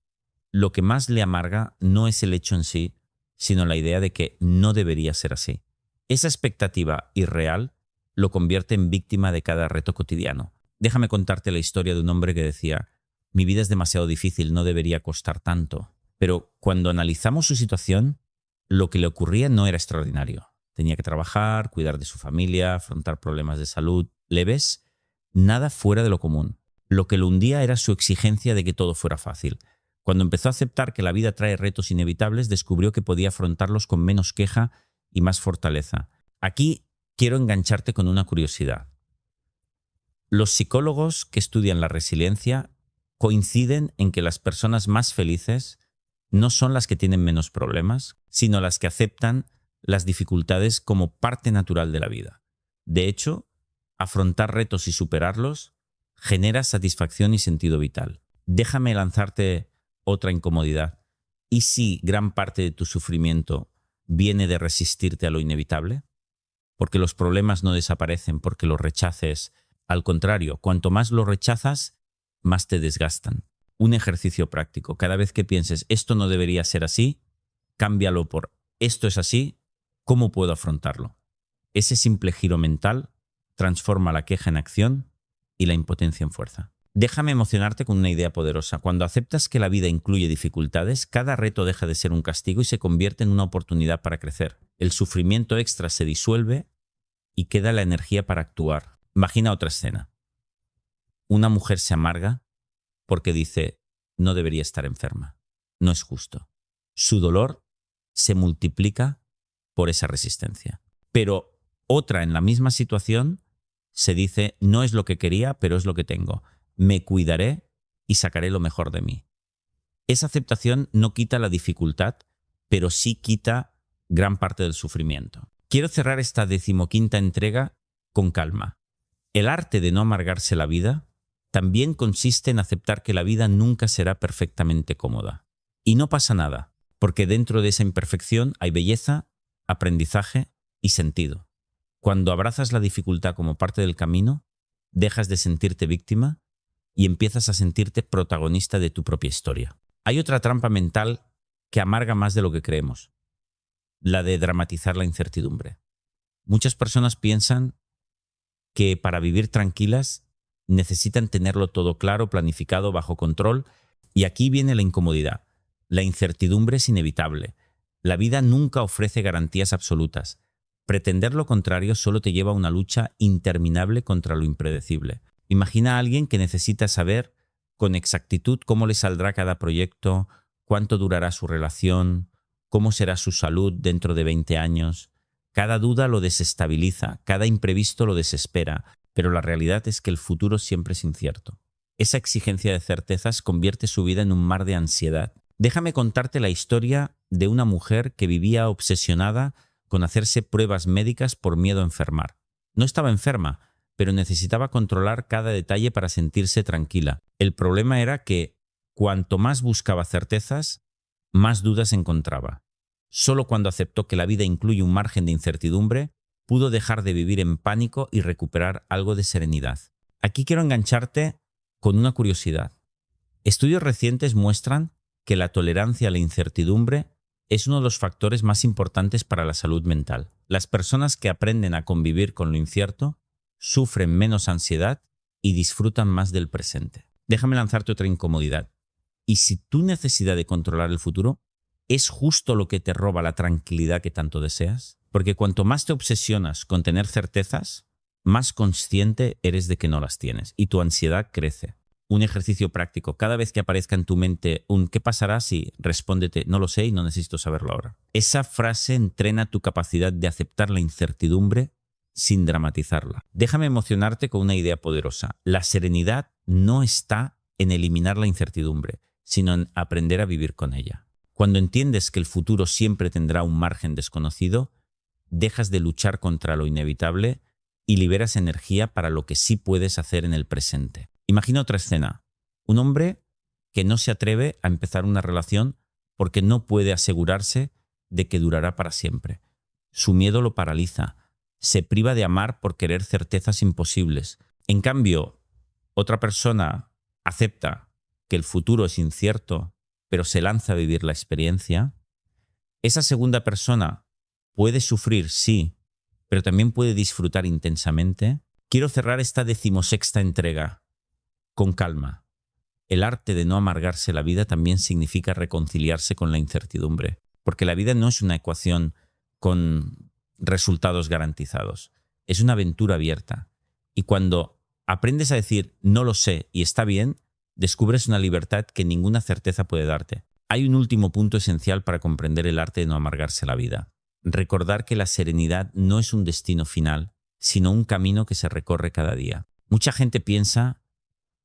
lo que más le amarga no es el hecho en sí, sino la idea de que no debería ser así. Esa expectativa irreal lo convierte en víctima de cada reto cotidiano. Déjame contarte la historia de un hombre que decía: mi vida es demasiado difícil, no debería costar tanto. Pero cuando analizamos su situación, lo que le ocurría no era extraordinario. Tenía que trabajar, cuidar de su familia, afrontar problemas de salud leves, nada fuera de lo común. Lo que lo hundía era su exigencia de que todo fuera fácil. Cuando empezó a aceptar que la vida trae retos inevitables, descubrió que podía afrontarlos con menos queja y más fortaleza. Aquí quiero engancharte con una curiosidad. Los psicólogos que estudian la resiliencia coinciden en que las personas más felices no son las que tienen menos problemas, sino las que aceptan las dificultades como parte natural de la vida. De hecho, afrontar retos y superarlos genera satisfacción y sentido vital. Déjame lanzarte otra incomodidad. ¿Y si gran parte de tu sufrimiento viene de resistirte a lo inevitable? Porque los problemas no desaparecen porque los rechaces. Al contrario, cuanto más los rechazas, más te desgastan. Un ejercicio práctico. Cada vez que pienses esto no debería ser así, cámbialo por esto es así, ¿cómo puedo afrontarlo? Ese simple giro mental transforma la queja en acción y la impotencia en fuerza. Déjame emocionarte con una idea poderosa. Cuando aceptas que la vida incluye dificultades, cada reto deja de ser un castigo y se convierte en una oportunidad para crecer. El sufrimiento extra se disuelve y queda la energía para actuar. Imagina otra escena. Una mujer se amarga porque dice: no debería estar enferma. No es justo. Su dolor se multiplica por esa resistencia. Pero otra en la misma situación se dice: no es lo que quería, pero es lo que tengo. Me cuidaré y sacaré lo mejor de mí. Esa aceptación no quita la dificultad, pero sí quita gran parte del sufrimiento. Quiero cerrar esta 15ª entrega con calma. El arte de no amargarse la vida también consiste en aceptar que la vida nunca será perfectamente cómoda. Y no pasa nada, porque dentro de esa imperfección hay belleza, aprendizaje y sentido. Cuando abrazas la dificultad como parte del camino, dejas de sentirte víctima y empiezas a sentirte protagonista de tu propia historia. Hay otra trampa mental que amarga más de lo que creemos, la de dramatizar la incertidumbre. Muchas personas piensan que para vivir tranquilas necesitan tenerlo todo claro, planificado, bajo control, y aquí viene la incomodidad. La incertidumbre es inevitable. La vida nunca ofrece garantías absolutas. Pretender lo contrario solo te lleva a una lucha interminable contra lo impredecible. Imagina a alguien que necesita saber con exactitud cómo le saldrá cada proyecto, cuánto durará su relación, cómo será su salud dentro de 20 años. Cada duda lo desestabiliza, cada imprevisto lo desespera, pero la realidad es que el futuro siempre es incierto. Esa exigencia de certezas convierte su vida en un mar de ansiedad. Déjame contarte la historia de una mujer que vivía obsesionada con hacerse pruebas médicas por miedo a enfermar. No estaba enferma, pero necesitaba controlar cada detalle para sentirse tranquila. El problema era que cuanto más buscaba certezas, más dudas encontraba. Solo cuando aceptó que la vida incluye un margen de incertidumbre, pudo dejar de vivir en pánico y recuperar algo de serenidad. Aquí quiero engancharte con una curiosidad. Estudios recientes muestran que la tolerancia a la incertidumbre es uno de los factores más importantes para la salud mental. Las personas que aprenden a convivir con lo incierto sufren menos ansiedad y disfrutan más del presente. Déjame lanzarte otra incomodidad. ¿Y si tu necesidad de controlar el futuro es justo lo que te roba la tranquilidad que tanto deseas? Porque cuanto más te obsesionas con tener certezas, más consciente eres de que no las tienes y tu ansiedad crece. Un ejercicio práctico. Cada vez que aparezca en tu mente un ¿qué pasará si? Respóndete, no lo sé y no necesito saberlo ahora. Esa frase entrena tu capacidad de aceptar la incertidumbre sin dramatizarla. Déjame emocionarte con una idea poderosa. La serenidad no está en eliminar la incertidumbre, sino en aprender a vivir con ella. Cuando entiendes que el futuro siempre tendrá un margen desconocido, dejas de luchar contra lo inevitable y liberas energía para lo que sí puedes hacer en el presente. Imagina otra escena. Un hombre que no se atreve a empezar una relación porque no puede asegurarse de que durará para siempre. Su miedo lo paraliza. Se priva de amar por querer certezas imposibles. En cambio, otra persona acepta que el futuro es incierto, pero se lanza a vivir la experiencia. Esa segunda persona puede sufrir, sí, pero también puede disfrutar intensamente. Quiero cerrar esta 16ª entrega con calma. El arte de no amargarse la vida también significa reconciliarse con la incertidumbre, porque la vida no es una ecuación con resultados garantizados. Es una aventura abierta. Y cuando aprendes a decir no lo sé y está bien, descubres una libertad que ninguna certeza puede darte. Hay un último punto esencial para comprender el arte de no amargarse la vida. Recordar que la serenidad no es un destino final, sino un camino que se recorre cada día. Mucha gente piensa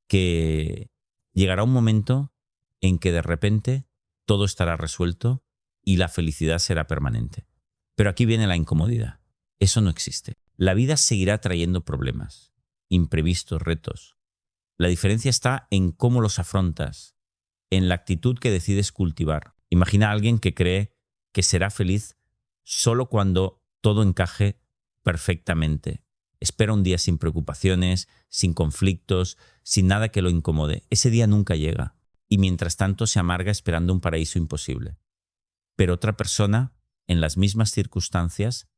que llegará un momento en que de repente todo estará resuelto y la felicidad será permanente. Pero aquí viene la incomodidad. Eso no existe. La vida seguirá trayendo problemas, imprevistos, retos. La diferencia está en cómo los afrontas, en la actitud que decides cultivar. Imagina a alguien que cree que será feliz solo cuando todo encaje perfectamente. Espera un día sin preocupaciones, sin conflictos, sin nada que lo incomode. Ese día nunca llega y mientras tanto se amarga esperando un paraíso imposible. Pero otra persona, en las mismas circunstancias,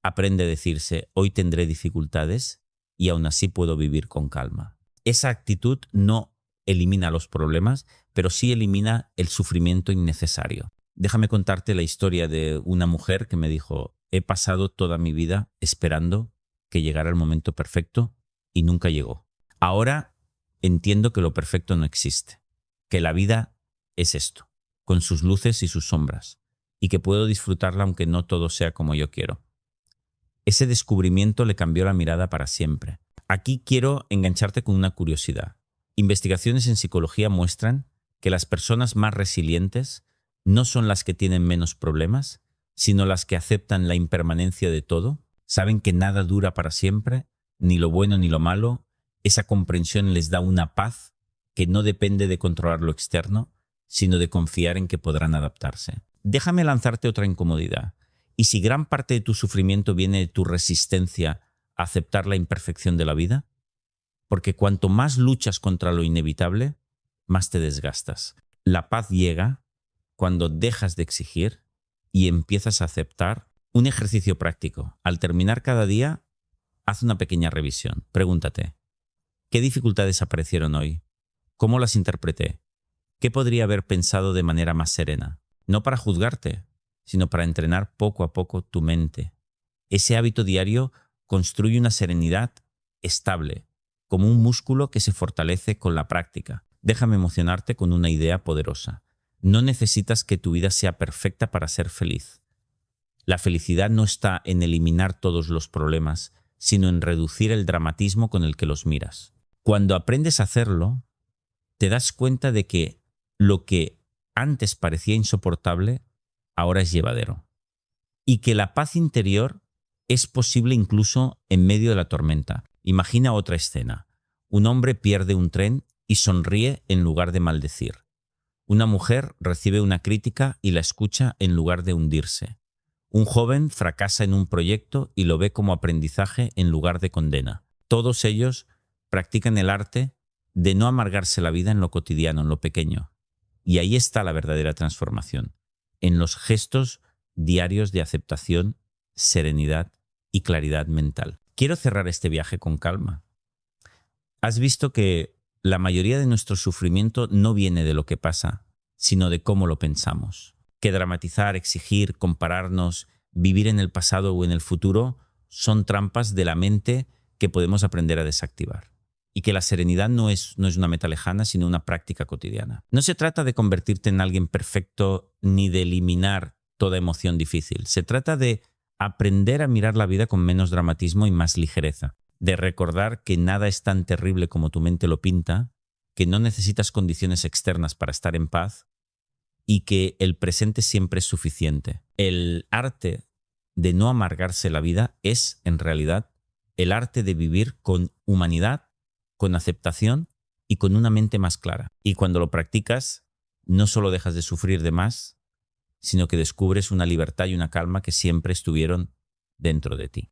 aprende a decirse hoy tendré dificultades y aún así puedo vivir con calma. Esa actitud no elimina los problemas, pero sí elimina el sufrimiento innecesario. Déjame contarte la historia de una mujer que me dijo: he pasado toda mi vida esperando que llegara el momento perfecto y nunca llegó. Ahora entiendo que lo perfecto no existe, que la vida es esto, con sus luces y sus sombras, y que puedo disfrutarla aunque no todo sea como yo quiero. Ese descubrimiento le cambió la mirada para siempre. Aquí quiero engancharte con una curiosidad. Investigaciones en psicología muestran que las personas más resilientes no son las que tienen menos problemas, sino las que aceptan la impermanencia de todo, saben que nada dura para siempre, ni lo bueno ni lo malo. Esa comprensión les da una paz que no depende de controlar lo externo, sino de confiar en que podrán adaptarse. Déjame lanzarte otra incomodidad. ¿Y si gran parte de tu sufrimiento viene de tu resistencia a aceptar la imperfección de la vida? Porque cuanto más luchas contra lo inevitable, más te desgastas. La paz llega cuando dejas de exigir y empiezas a aceptar. Un ejercicio práctico. Al terminar cada día, haz una pequeña revisión. Pregúntate: ¿qué dificultades aparecieron hoy? ¿Cómo las interpreté? ¿Qué podría haber pensado de manera más serena? No para juzgarte, sino para entrenar poco a poco tu mente. Ese hábito diario construye una serenidad estable, como un músculo que se fortalece con la práctica. Déjame emocionarte con una idea poderosa. No necesitas que tu vida sea perfecta para ser feliz. La felicidad no está en eliminar todos los problemas, sino en reducir el dramatismo con el que los miras. Cuando aprendes a hacerlo, te das cuenta de que lo que antes parecía insoportable, ahora es llevadero. Y que la paz interior es posible incluso en medio de la tormenta. Imagina otra escena. Un hombre pierde un tren y sonríe en lugar de maldecir. Una mujer recibe una crítica y la escucha en lugar de hundirse. Un joven fracasa en un proyecto y lo ve como aprendizaje en lugar de condena. Todos ellos practican el arte de no amargarse la vida en lo cotidiano, en lo pequeño. Y ahí está la verdadera transformación, en los gestos diarios de aceptación, serenidad y claridad mental. Quiero cerrar este viaje con calma. Has visto que la mayoría de nuestro sufrimiento no viene de lo que pasa, sino de cómo lo pensamos. Que dramatizar, exigir, compararnos, vivir en el pasado o en el futuro son trampas de la mente que podemos aprender a desactivar. Y que la serenidad no es una meta lejana, sino una práctica cotidiana. No se trata de convertirte en alguien perfecto ni de eliminar toda emoción difícil. Se trata de aprender a mirar la vida con menos dramatismo y más ligereza. De recordar que nada es tan terrible como tu mente lo pinta, que no necesitas condiciones externas para estar en paz y que el presente siempre es suficiente. El arte de no amargarse la vida es, en realidad, el arte de vivir con humanidad, con aceptación y con una mente más clara. Y cuando lo practicas, no solo dejas de sufrir de más, sino que descubres una libertad y una calma que siempre estuvieron dentro de ti.